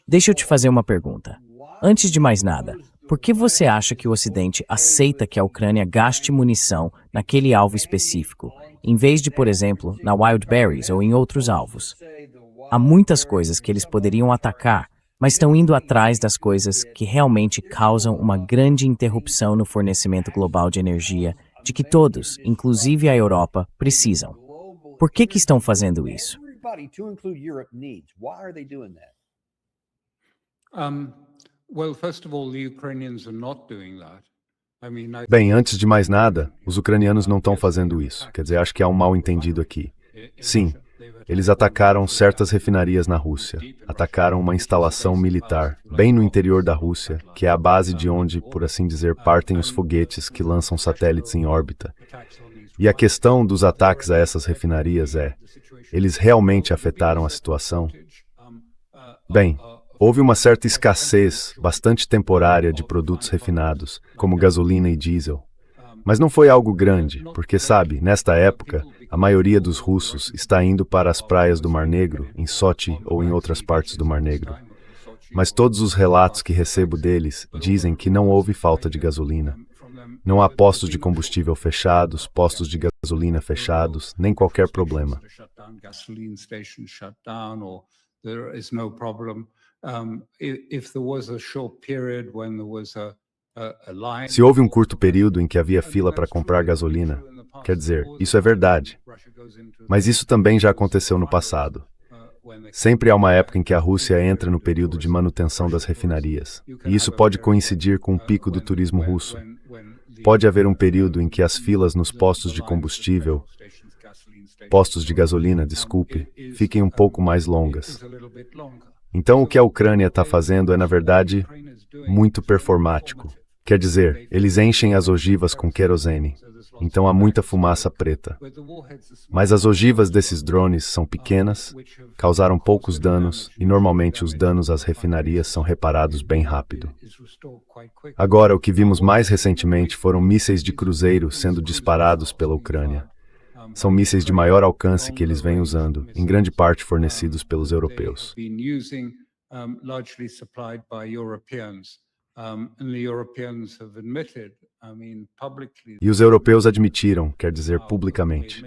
Deixa eu te fazer uma pergunta. Antes de mais nada, por que você acha que o Ocidente aceita que a Ucrânia gaste munição naquele alvo específico, em vez de, por exemplo, na Wildberries ou em outros alvos? Há muitas coisas que eles poderiam atacar, mas estão indo atrás das coisas que realmente causam uma grande interrupção no fornecimento global de energia, de que todos, inclusive a Europa, precisam. Por que estão fazendo isso? Bem, antes de mais nada, os ucranianos não estão fazendo isso. Quer dizer, acho que há um mal-entendido aqui. Sim, eles atacaram certas refinarias na Rússia. Atacaram uma instalação militar, bem no interior da Rússia, que é a base de onde, por assim dizer, partem os foguetes que lançam satélites em órbita. E a questão dos ataques a essas refinarias é: eles realmente afetaram a situação? Bem, houve uma certa escassez, bastante temporária, de produtos refinados, como gasolina e diesel. Mas não foi algo grande, porque, sabe, nesta época, a maioria dos russos está indo para as praias do Mar Negro, em Sochi ou em outras partes do Mar Negro. Mas todos os relatos que recebo deles dizem que não houve falta de gasolina. Não há postos de combustível fechados, postos de gasolina fechados, nem qualquer problema. Se houve um curto período em que havia fila para comprar gasolina, quer dizer, isso é verdade. Mas isso também já aconteceu no passado. Sempre há uma época em que a Rússia entra no período de manutenção das refinarias. E isso pode coincidir com o pico do turismo russo. Pode haver um período em que as filas nos postos de combustível, postos de gasolina, fiquem um pouco mais longas. Então, o que a Ucrânia está fazendo é, na verdade, muito performático. Quer dizer, eles enchem as ogivas com querosene. Então há muita fumaça preta. Mas as ogivas desses drones são pequenas, causaram poucos danos e normalmente os danos às refinarias são reparados bem rápido. Agora, o que vimos mais recentemente foram mísseis de cruzeiro sendo disparados pela Ucrânia. São mísseis de maior alcance que eles vêm usando, em grande parte fornecidos pelos europeus. E os europeus admitiram, quer dizer, publicamente.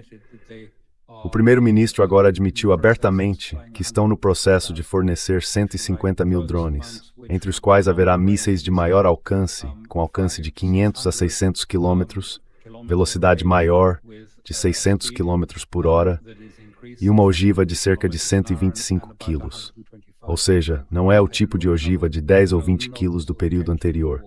O primeiro-ministro agora admitiu abertamente que estão no processo de fornecer 150 mil drones, entre os quais haverá mísseis de maior alcance, com alcance de 500 a 600 quilômetros, velocidade maior, de 600 quilômetros por hora, e uma ogiva de cerca de 125 quilos. Ou seja, não é o tipo de ogiva de 10 ou 20 quilos do período anterior.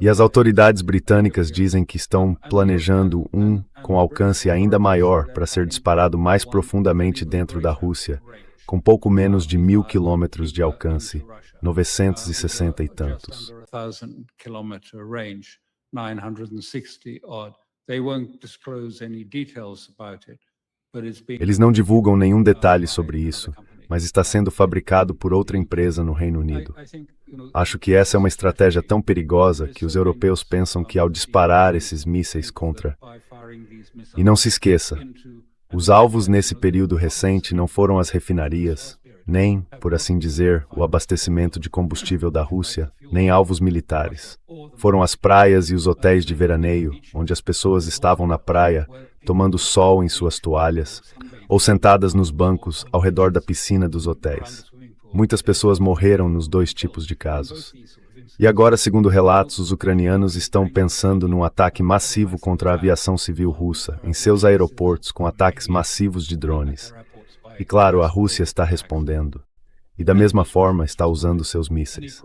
E as autoridades britânicas dizem que estão planejando um com alcance ainda maior para ser disparado mais profundamente dentro da Rússia, com pouco menos de 1.000 quilômetros de alcance, 960 e tantos. Eles não divulgam nenhum detalhe sobre isso, mas está sendo fabricado por outra empresa no Reino Unido. Acho que essa é uma estratégia tão perigosa que os europeus pensam que ao disparar esses mísseis contra... E não se esqueça, os alvos nesse período recente não foram as refinarias, nem, por assim dizer, o abastecimento de combustível da Rússia, nem alvos militares. Foram as praias e os hotéis de veraneio, onde as pessoas estavam na praia, tomando sol em suas toalhas, ou sentadas nos bancos ao redor da piscina dos hotéis. Muitas pessoas morreram nos dois tipos de casos. E agora, segundo relatos, os ucranianos estão pensando num ataque massivo contra a aviação civil russa, em seus aeroportos, com ataques massivos de drones. E claro, a Rússia está respondendo. E da mesma forma está usando seus mísseis.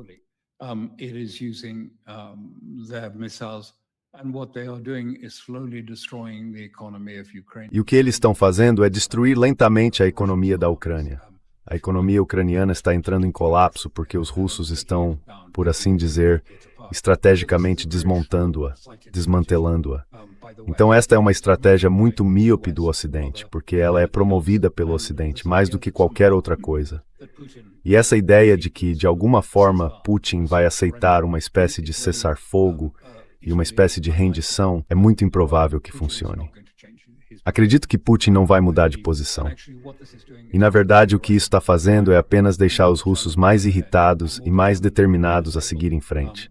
E o que eles estão fazendo é destruir lentamente a economia da Ucrânia. A economia ucraniana está entrando em colapso porque os russos estão, por assim dizer, estrategicamente desmontando-a, desmantelando-a. Então esta é uma estratégia muito míope do Ocidente, porque ela é promovida pelo Ocidente mais do que qualquer outra coisa. E essa ideia de que, de alguma forma, Putin vai aceitar uma espécie de cessar-fogo e uma espécie de rendição é muito improvável que funcione. Acredito que Putin não vai mudar de posição. E, na verdade, o que isso está fazendo é apenas deixar os russos mais irritados e mais determinados a seguir em frente.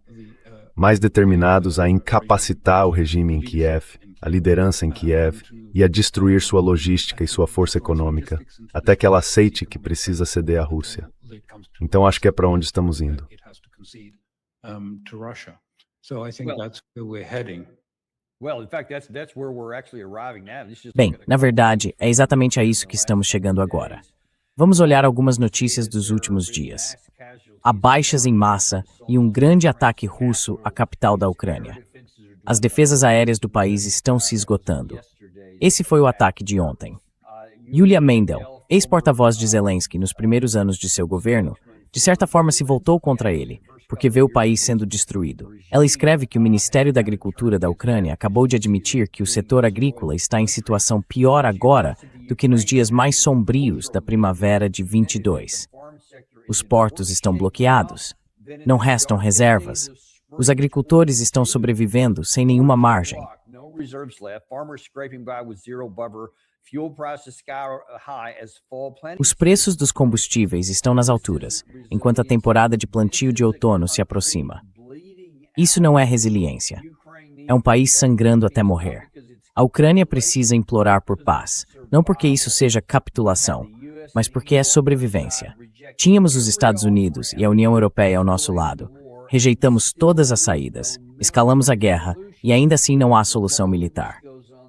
Mais determinados a incapacitar o regime em Kiev, a liderança em Kiev, e a destruir sua logística e sua força econômica, até que ela aceite que precisa ceder à Rússia. Então acho que é para onde estamos indo. Bem, na verdade, é exatamente a isso que estamos chegando agora. Vamos olhar algumas notícias dos últimos dias. Há baixas em massa e um grande ataque russo à capital da Ucrânia. As defesas aéreas do país estão se esgotando. Esse foi o ataque de ontem. Yulia Mendel, ex-porta-voz de Zelensky nos primeiros anos de seu governo, de certa forma se voltou contra ele, porque vê o país sendo destruído. Ela escreve que o Ministério da Agricultura da Ucrânia acabou de admitir que o setor agrícola está em situação pior agora do que nos dias mais sombrios da primavera de 22. Os portos estão bloqueados. Não restam reservas. Os agricultores estão sobrevivendo sem nenhuma margem. Os preços dos combustíveis estão nas alturas, enquanto a temporada de plantio de outono se aproxima. Isso não é resiliência. É um país sangrando até morrer. A Ucrânia precisa implorar por paz, não porque isso seja capitulação, mas porque é sobrevivência. Tínhamos os Estados Unidos e a União Europeia ao nosso lado. Rejeitamos todas as saídas, escalamos a guerra e ainda assim não há solução militar.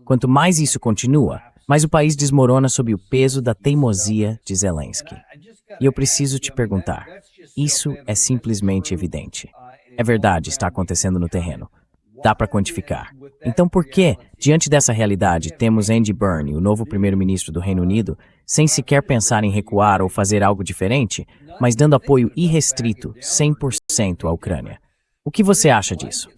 Quanto mais isso continua, mais o país desmorona sob o peso da teimosia de Zelensky. E eu preciso te perguntar, isso é simplesmente evidente. É verdade, está acontecendo no terreno. Dá para quantificar. Então por que, diante dessa realidade, temos Andy Burnham, o novo primeiro-ministro do Reino Unido, sem sequer pensar em recuar ou fazer algo diferente, mas dando apoio irrestrito, 100% à Ucrânia? O que você acha disso?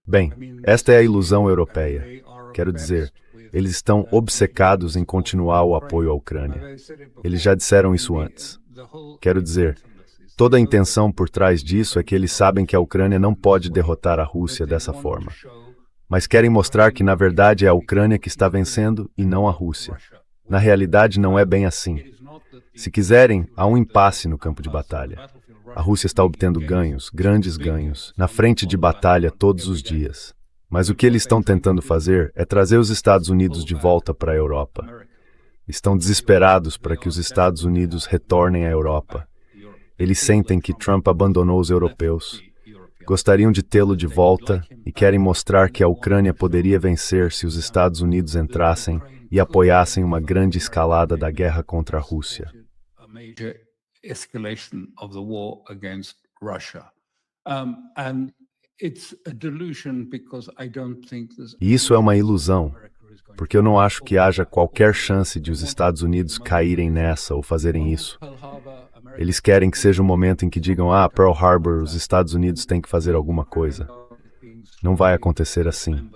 Bem, esta é a ilusão europeia. Quero dizer, eles estão obcecados em continuar o apoio à Ucrânia. Eles já disseram isso antes. Quero dizer, toda a intenção por trás disso é que eles sabem que a Ucrânia não pode derrotar a Rússia dessa forma. Mas querem mostrar que, na verdade, é a Ucrânia que está vencendo e não a Rússia. Na realidade, não é bem assim. Se quiserem, há um impasse no campo de batalha. A Rússia está obtendo ganhos, grandes ganhos, na frente de batalha todos os dias. Mas o que eles estão tentando fazer é trazer os Estados Unidos de volta para a Europa. Estão desesperados para que os Estados Unidos retornem à Europa. Eles sentem que Trump abandonou os europeus. Gostariam de tê-lo de volta e querem mostrar que a Ucrânia poderia vencer se os Estados Unidos entrassem e apoiassem uma grande escalada da guerra contra a Rússia. E isso é uma ilusão, porque eu não acho que haja qualquer chance de os Estados Unidos caírem nessa ou fazerem isso. Eles querem que seja um momento em que digam, Pearl Harbor, os Estados Unidos têm que fazer alguma coisa. Não vai acontecer assim.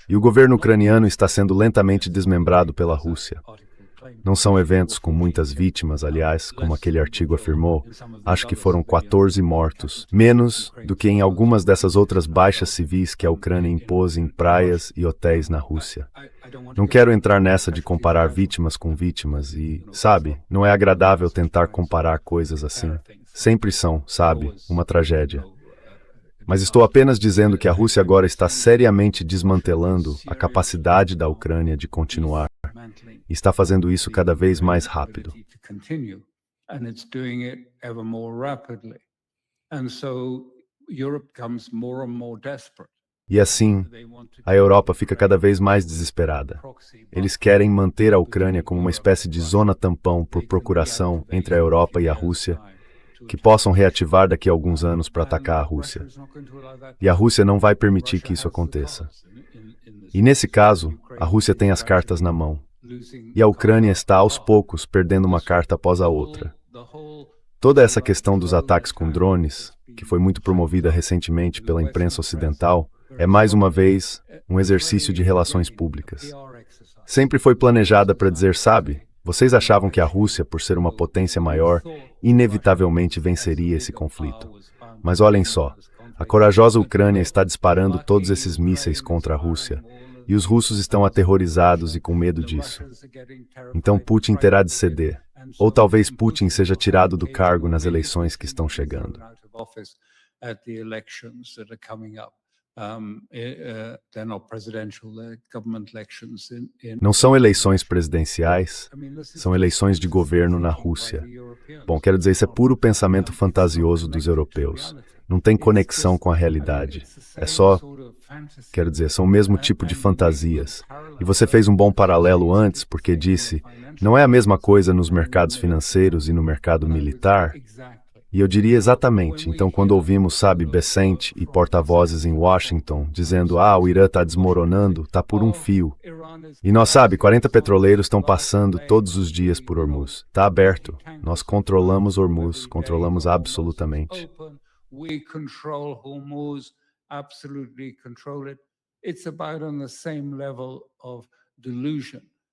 E o governo ucraniano está sendo lentamente desmembrado pela Rússia. Não são eventos com muitas vítimas, aliás, como aquele artigo afirmou. Acho que foram 14 mortos, menos do que em algumas dessas outras baixas civis que a Ucrânia impôs em praias e hotéis na Rússia. Não quero entrar nessa de comparar vítimas com vítimas e, sabe, não é agradável tentar comparar coisas assim. Sempre são, sabe, uma tragédia. Mas estou apenas dizendo que a Rússia agora está seriamente desmantelando a capacidade da Ucrânia de continuar. E está fazendo isso cada vez mais rápido. E assim, a Europa fica cada vez mais desesperada. Eles querem manter a Ucrânia como uma espécie de zona tampão por procuração entre a Europa e a Rússia, que possam reativar daqui a alguns anos para atacar a Rússia. E a Rússia não vai permitir que isso aconteça. E nesse caso, a Rússia tem as cartas na mão. E a Ucrânia está, aos poucos, perdendo uma carta após a outra. Toda essa questão dos ataques com drones, que foi muito promovida recentemente pela imprensa ocidental, é mais uma vez um exercício de relações públicas. Sempre foi planejada para dizer, sabe, vocês achavam que a Rússia, por ser uma potência maior, inevitavelmente venceria esse conflito. Mas olhem só, a corajosa Ucrânia está disparando todos esses mísseis contra a Rússia, e os russos estão aterrorizados e com medo disso. Então Putin terá de ceder. Ou talvez Putin seja tirado do cargo nas eleições que estão chegando. Não são eleições presidenciais, são eleições de governo na Rússia. Bom, quero dizer, isso é puro pensamento fantasioso dos europeus. Não tem conexão com a realidade. É só, quero dizer, são o mesmo tipo de fantasias. E você fez um bom paralelo antes, porque disse, não é a mesma coisa nos mercados financeiros e no mercado militar? E eu diria exatamente. Então, quando ouvimos, sabe, Bessent e porta-vozes em Washington dizendo, o Irã está desmoronando, está por um fio. E nós, sabe, 40 petroleiros estão passando todos os dias por Hormuz. Está aberto. Nós controlamos Hormuz, controlamos absolutamente.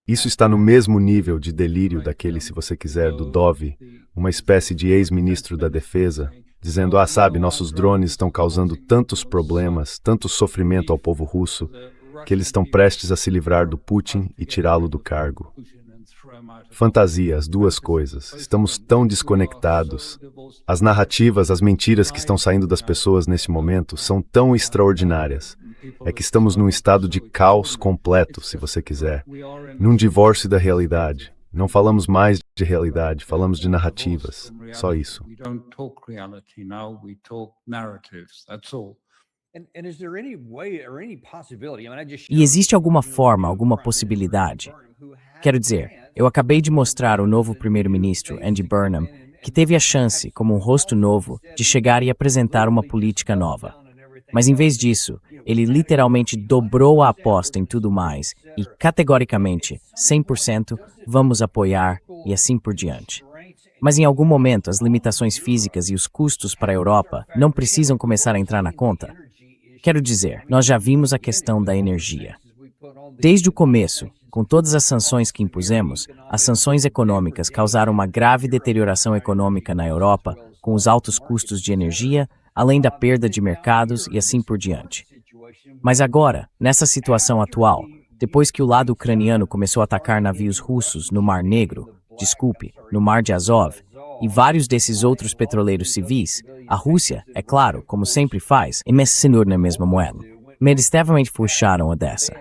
Isso está no mesmo nível de delírio daquele, se você quiser, do Dove, uma espécie de ex-ministro da Defesa, dizendo, sabe, nossos drones estão causando tantos problemas, tanto sofrimento ao povo russo, que eles estão prestes a se livrar do Putin e tirá-lo do cargo. Fantasia, as duas coisas. Estamos tão desconectados. As narrativas, as mentiras que estão saindo das pessoas nesse momento são tão extraordinárias. É que estamos num estado de caos completo, se você quiser. Num divórcio da realidade. Não falamos mais de realidade, falamos de narrativas. Só isso. E existe alguma forma, alguma possibilidade? Quero dizer, eu acabei de mostrar o novo primeiro-ministro, Andy Burnham, que teve a chance, como um rosto novo, de chegar e apresentar uma política nova. Mas em vez disso, ele literalmente dobrou a aposta em tudo mais e, categoricamente, 100%, vamos apoiar e assim por diante. Mas em algum momento, as limitações físicas e os custos para a Europa não precisam começar a entrar na conta? Quero dizer, nós já vimos a questão da energia. Desde o começo, com todas as sanções que impusemos, as sanções econômicas causaram uma grave deterioração econômica na Europa, com os altos custos de energia, além da perda de mercados e assim por diante. Mas agora, nessa situação atual, depois que o lado ucraniano começou a atacar navios russos no Mar Negro, no Mar de Azov, e vários desses outros petroleiros civis, a Rússia, é claro, como sempre faz, emessinur na mesma moeda. Medestavelmente fecharam Odessa.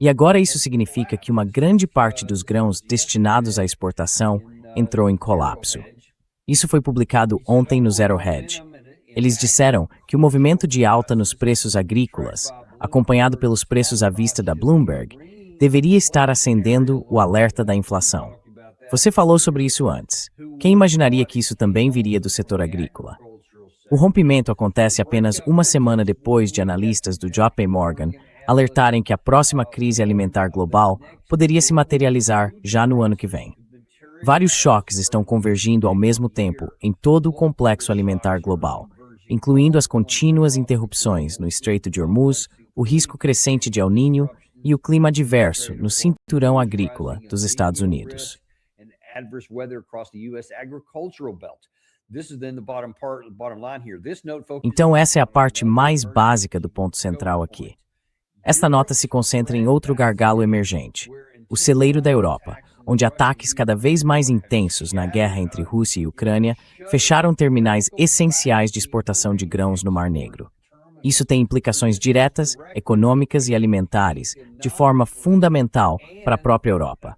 E agora isso significa que uma grande parte dos grãos destinados à exportação entrou em colapso. Isso foi publicado ontem no Zero Hedge. Eles disseram que o movimento de alta nos preços agrícolas, acompanhado pelos preços à vista da Bloomberg, deveria estar acendendo o alerta da inflação. Você falou sobre isso antes. Quem imaginaria que isso também viria do setor agrícola? O rompimento acontece apenas uma semana depois de analistas do JP Morgan alertarem que a próxima crise alimentar global poderia se materializar já no ano que vem. Vários choques estão convergindo ao mesmo tempo em todo o complexo alimentar global, incluindo as contínuas interrupções no Estreito de Hormuz, o risco crescente de El Niño e o clima adverso no cinturão agrícola dos Estados Unidos. Então essa é a parte mais básica do ponto central aqui. Esta nota se concentra em outro gargalo emergente, o celeiro da Europa, onde ataques cada vez mais intensos na guerra entre Rússia e Ucrânia fecharam terminais essenciais de exportação de grãos no Mar Negro. Isso tem implicações diretas, econômicas e alimentares, de forma fundamental para a própria Europa.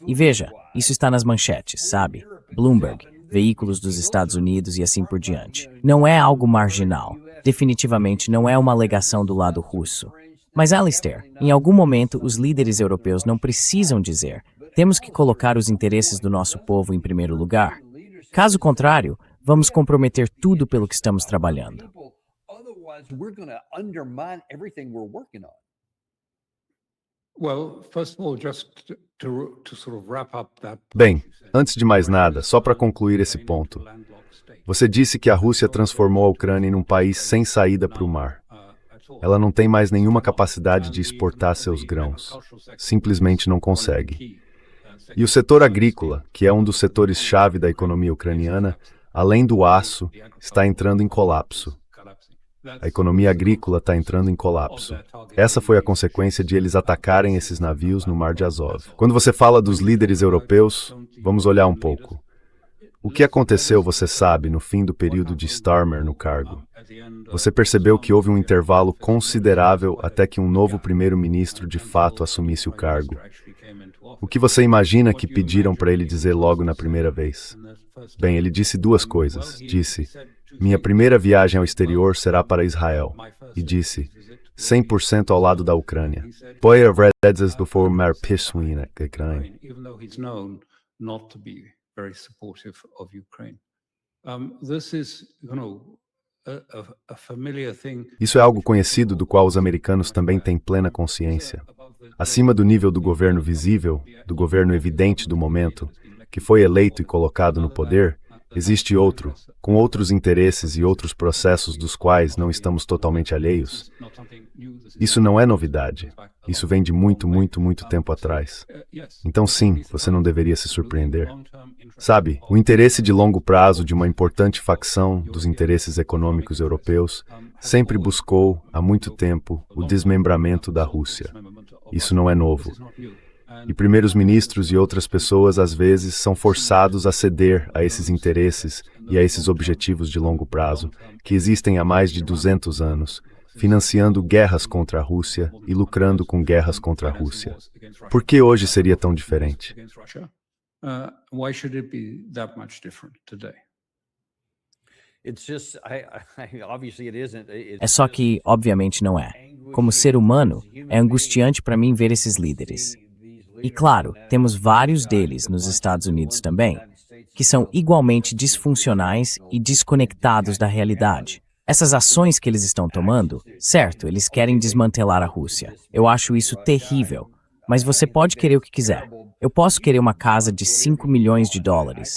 E veja, isso está nas manchetes, sabe? Bloomberg, veículos dos Estados Unidos e assim por diante. Não é algo marginal. Definitivamente não é uma alegação do lado russo. Mas, Alistair, em algum momento os líderes europeus não precisam dizer: temos que colocar os interesses do nosso povo em primeiro lugar. Caso contrário, vamos comprometer tudo pelo que estamos trabalhando. Bem, antes de mais nada, só para concluir esse ponto, você disse que a Rússia transformou a Ucrânia em um país sem saída para o mar. Ela não tem mais nenhuma capacidade de exportar seus grãos. Simplesmente não consegue. E o setor agrícola, que é um dos setores-chave da economia ucraniana, além do aço, está entrando em colapso. A economia agrícola está entrando em colapso. Essa foi a consequência de eles atacarem esses navios no Mar de Azov. Quando você fala dos líderes europeus, vamos olhar um pouco. O que aconteceu, você sabe, no fim do período de Starmer no cargo? Você percebeu que houve um intervalo considerável até que um novo primeiro-ministro de fato assumisse o cargo. O que você imagina que pediram para ele dizer logo na primeira vez? Bem, ele disse duas coisas. Disse, minha primeira viagem ao exterior será para Israel. E disse, 100% ao lado da Ucrânia. Poia vredes do formar pissuin na Ucrânia. Isso é algo conhecido do qual os americanos também têm plena consciência. Acima do nível do governo visível, do governo evidente do momento, que foi eleito e colocado no poder, existe outro, com outros interesses e outros processos dos quais não estamos totalmente alheios. Isso não é novidade. Isso vem de muito, muito, muito tempo atrás. Então sim, você não deveria se surpreender. Sabe, o interesse de longo prazo de uma importante facção dos interesses econômicos europeus sempre buscou, há muito tempo, o desmembramento da Rússia. Isso não é novo. E primeiros ministros e outras pessoas, às vezes, são forçados a ceder a esses interesses e a esses objetivos de longo prazo, que existem há mais de 200 anos, financiando guerras contra a Rússia e lucrando com guerras contra a Rússia. Por que hoje seria tão diferente? É só que, obviamente, não é. Como ser humano, é angustiante para mim ver esses líderes. E claro, temos vários deles nos Estados Unidos também, que são igualmente disfuncionais e desconectados da realidade. Essas ações que eles estão tomando, certo, eles querem desmantelar a Rússia. Eu acho isso terrível, mas você pode querer o que quiser. Eu posso querer uma casa de 5 milhões de dólares,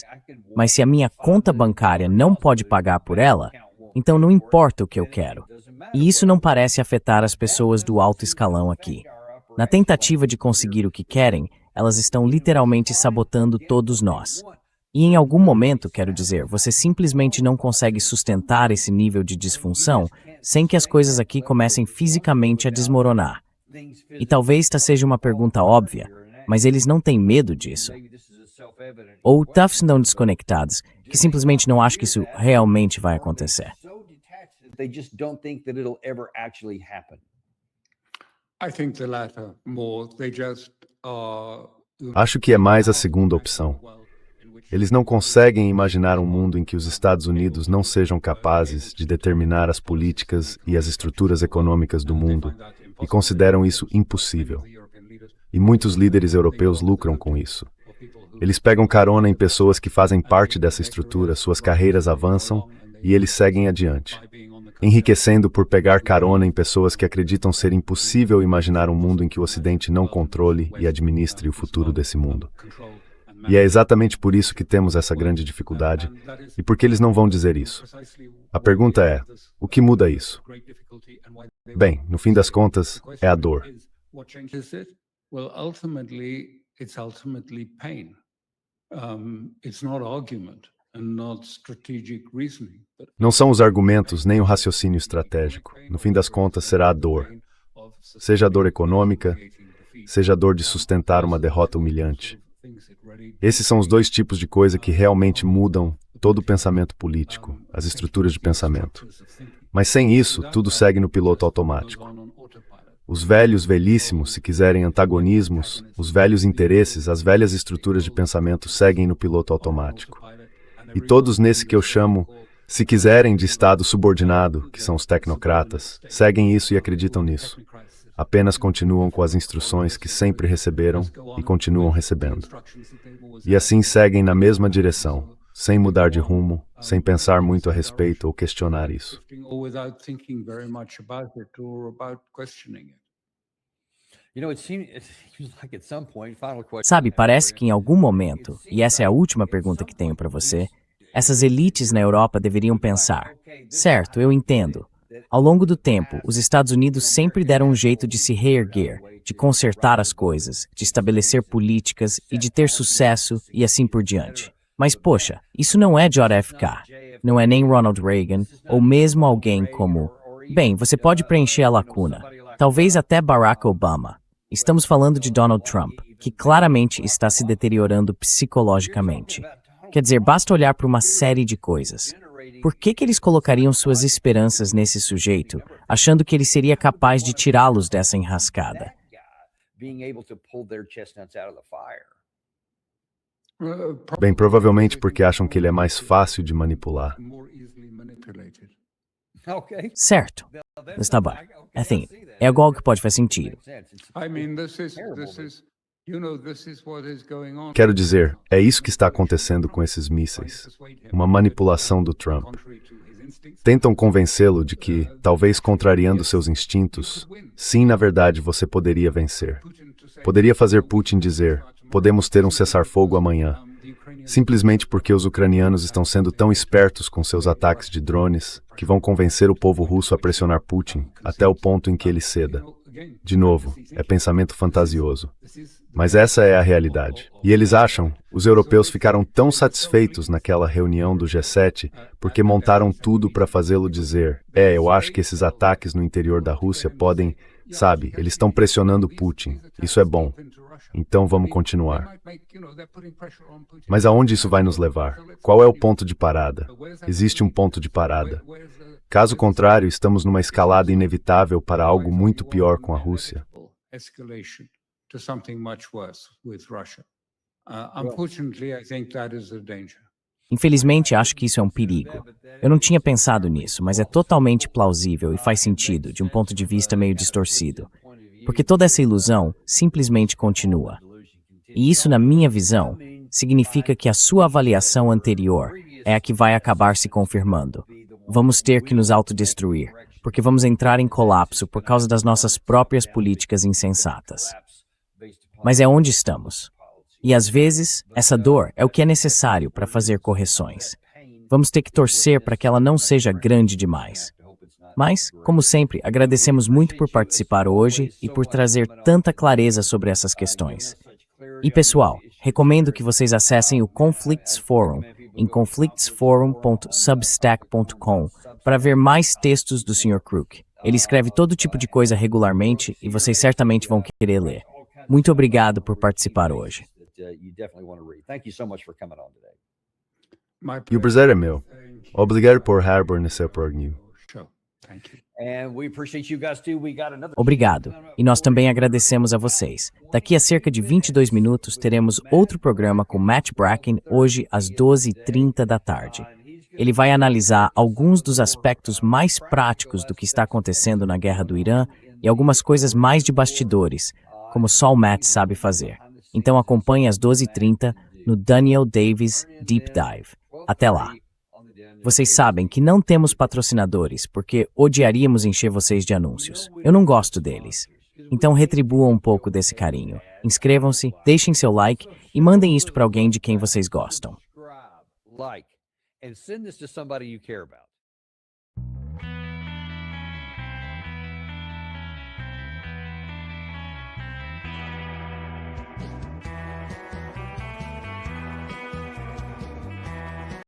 mas se a minha conta bancária não pode pagar por ela, então não importa o que eu quero. E isso não parece afetar as pessoas do alto escalão aqui. Na tentativa de conseguir o que querem, elas estão literalmente sabotando todos nós. E em algum momento, quero dizer, você simplesmente não consegue sustentar esse nível de disfunção sem que as coisas aqui comecem fisicamente a desmoronar. E talvez esta seja uma pergunta óbvia, mas eles não têm medo disso. Ou toughs não desconectados, que simplesmente não acham que isso realmente vai acontecer. Acho que é mais a segunda opção. Eles não conseguem imaginar um mundo em que os Estados Unidos não sejam capazes de determinar as políticas e as estruturas econômicas do mundo e consideram isso impossível. E muitos líderes europeus lucram com isso. Eles pegam carona em pessoas que fazem parte dessa estrutura, suas carreiras avançam e eles seguem adiante, enriquecendo por pegar carona em pessoas que acreditam ser impossível imaginar um mundo em que o Ocidente não controle e administre o futuro desse mundo. E é exatamente por isso que temos essa grande dificuldade, e por que eles não vão dizer isso. A pergunta é, o que muda isso? Bem, no fim das contas, é a dor. Não são os argumentos nem o raciocínio estratégico. No fim das contas, será a dor. Seja a dor econômica, seja a dor de sustentar uma derrota humilhante. Esses são os dois tipos de coisa que realmente mudam todo o pensamento político, as estruturas de pensamento. Mas sem isso, tudo segue no piloto automático. Os velhos velhíssimos, se quiserem antagonismos, os velhos interesses, as velhas estruturas de pensamento seguem no piloto automático. E todos nesse que eu chamo, se quiserem, de Estado subordinado, que são os tecnocratas, seguem isso e acreditam nisso. Apenas continuam com as instruções que sempre receberam e continuam recebendo. E assim seguem na mesma direção, sem mudar de rumo, sem pensar muito a respeito ou questionar isso. Sabe, parece que em algum momento, e essa é a última pergunta que tenho para você, essas elites na Europa deveriam pensar, certo, eu entendo. Ao longo do tempo, os Estados Unidos sempre deram um jeito de se reerguer, de consertar as coisas, de estabelecer políticas e de ter sucesso e assim por diante. Mas, poxa, isso não é JFK, não é nem Ronald Reagan, ou mesmo alguém como... Bem, você pode preencher a lacuna, talvez até Barack Obama. Estamos falando de Donald Trump, que claramente está se deteriorando psicologicamente. Quer dizer, basta olhar para uma série de coisas. Por que eles colocariam suas esperanças nesse sujeito, achando que ele seria capaz de tirá-los dessa enrascada? Bem, provavelmente porque acham que ele é mais fácil de manipular. Certo. Está bom. Assim, é algo que pode fazer sentido. Quero dizer, é isso que está acontecendo com esses mísseis. Uma manipulação do Trump. Tentam convencê-lo de que, talvez contrariando seus instintos, sim, na verdade, você poderia vencer. Poderia fazer Putin dizer, podemos ter um cessar-fogo amanhã. Simplesmente porque os ucranianos estão sendo tão espertos com seus ataques de drones que vão convencer o povo russo a pressionar Putin até o ponto em que ele ceda. De novo, é pensamento fantasioso. Mas essa é a realidade. E eles acham, os europeus ficaram tão satisfeitos naquela reunião do G7 porque montaram tudo para fazê-lo dizer, eu acho que esses ataques no interior da Rússia podem, sabe, eles estão pressionando Putin. Isso é bom. Então vamos continuar. Mas aonde isso vai nos levar? Qual é o ponto de parada? Existe um ponto de parada. Caso contrário, estamos numa escalada inevitável para algo muito pior com a Rússia. Infelizmente, acho que isso é um perigo. Eu não tinha pensado nisso, mas é totalmente plausível e faz sentido, de um ponto de vista meio distorcido. Porque toda essa ilusão simplesmente continua. E isso, na minha visão, significa que a sua avaliação anterior é a que vai acabar se confirmando. Vamos ter que nos autodestruir, porque vamos entrar em colapso por causa das nossas próprias políticas insensatas. Mas é onde estamos. E às vezes, essa dor é o que é necessário para fazer correções. Vamos ter que torcer para que ela não seja grande demais. Mas, como sempre, agradecemos muito por participar hoje e por trazer tanta clareza sobre essas questões. E pessoal, recomendo que vocês acessem o Conflicts Forum em conflictsforum.substack.com para ver mais textos do Sr. Crook. Ele escreve todo tipo de coisa regularmente e vocês certamente vão querer ler. Muito obrigado por participar hoje. E o prazer é meu. Obrigado por Harbor nesse programa. Obrigado. E nós também agradecemos a vocês. Daqui a cerca de 22 minutos teremos outro programa com Matt Bracken, hoje às 12h30 da tarde. Ele vai analisar alguns dos aspectos mais práticos do que está acontecendo na guerra do Irã e algumas coisas mais de bastidores, como só o Matt sabe fazer. Então acompanhe às 12h30 no Daniel Davis Deep Dive. Até lá. Vocês sabem que não temos patrocinadores porque odiaríamos encher vocês de anúncios. Eu não gosto deles. Então retribuam um pouco desse carinho. Inscrevam-se, deixem seu like e mandem isto para alguém de quem vocês gostam.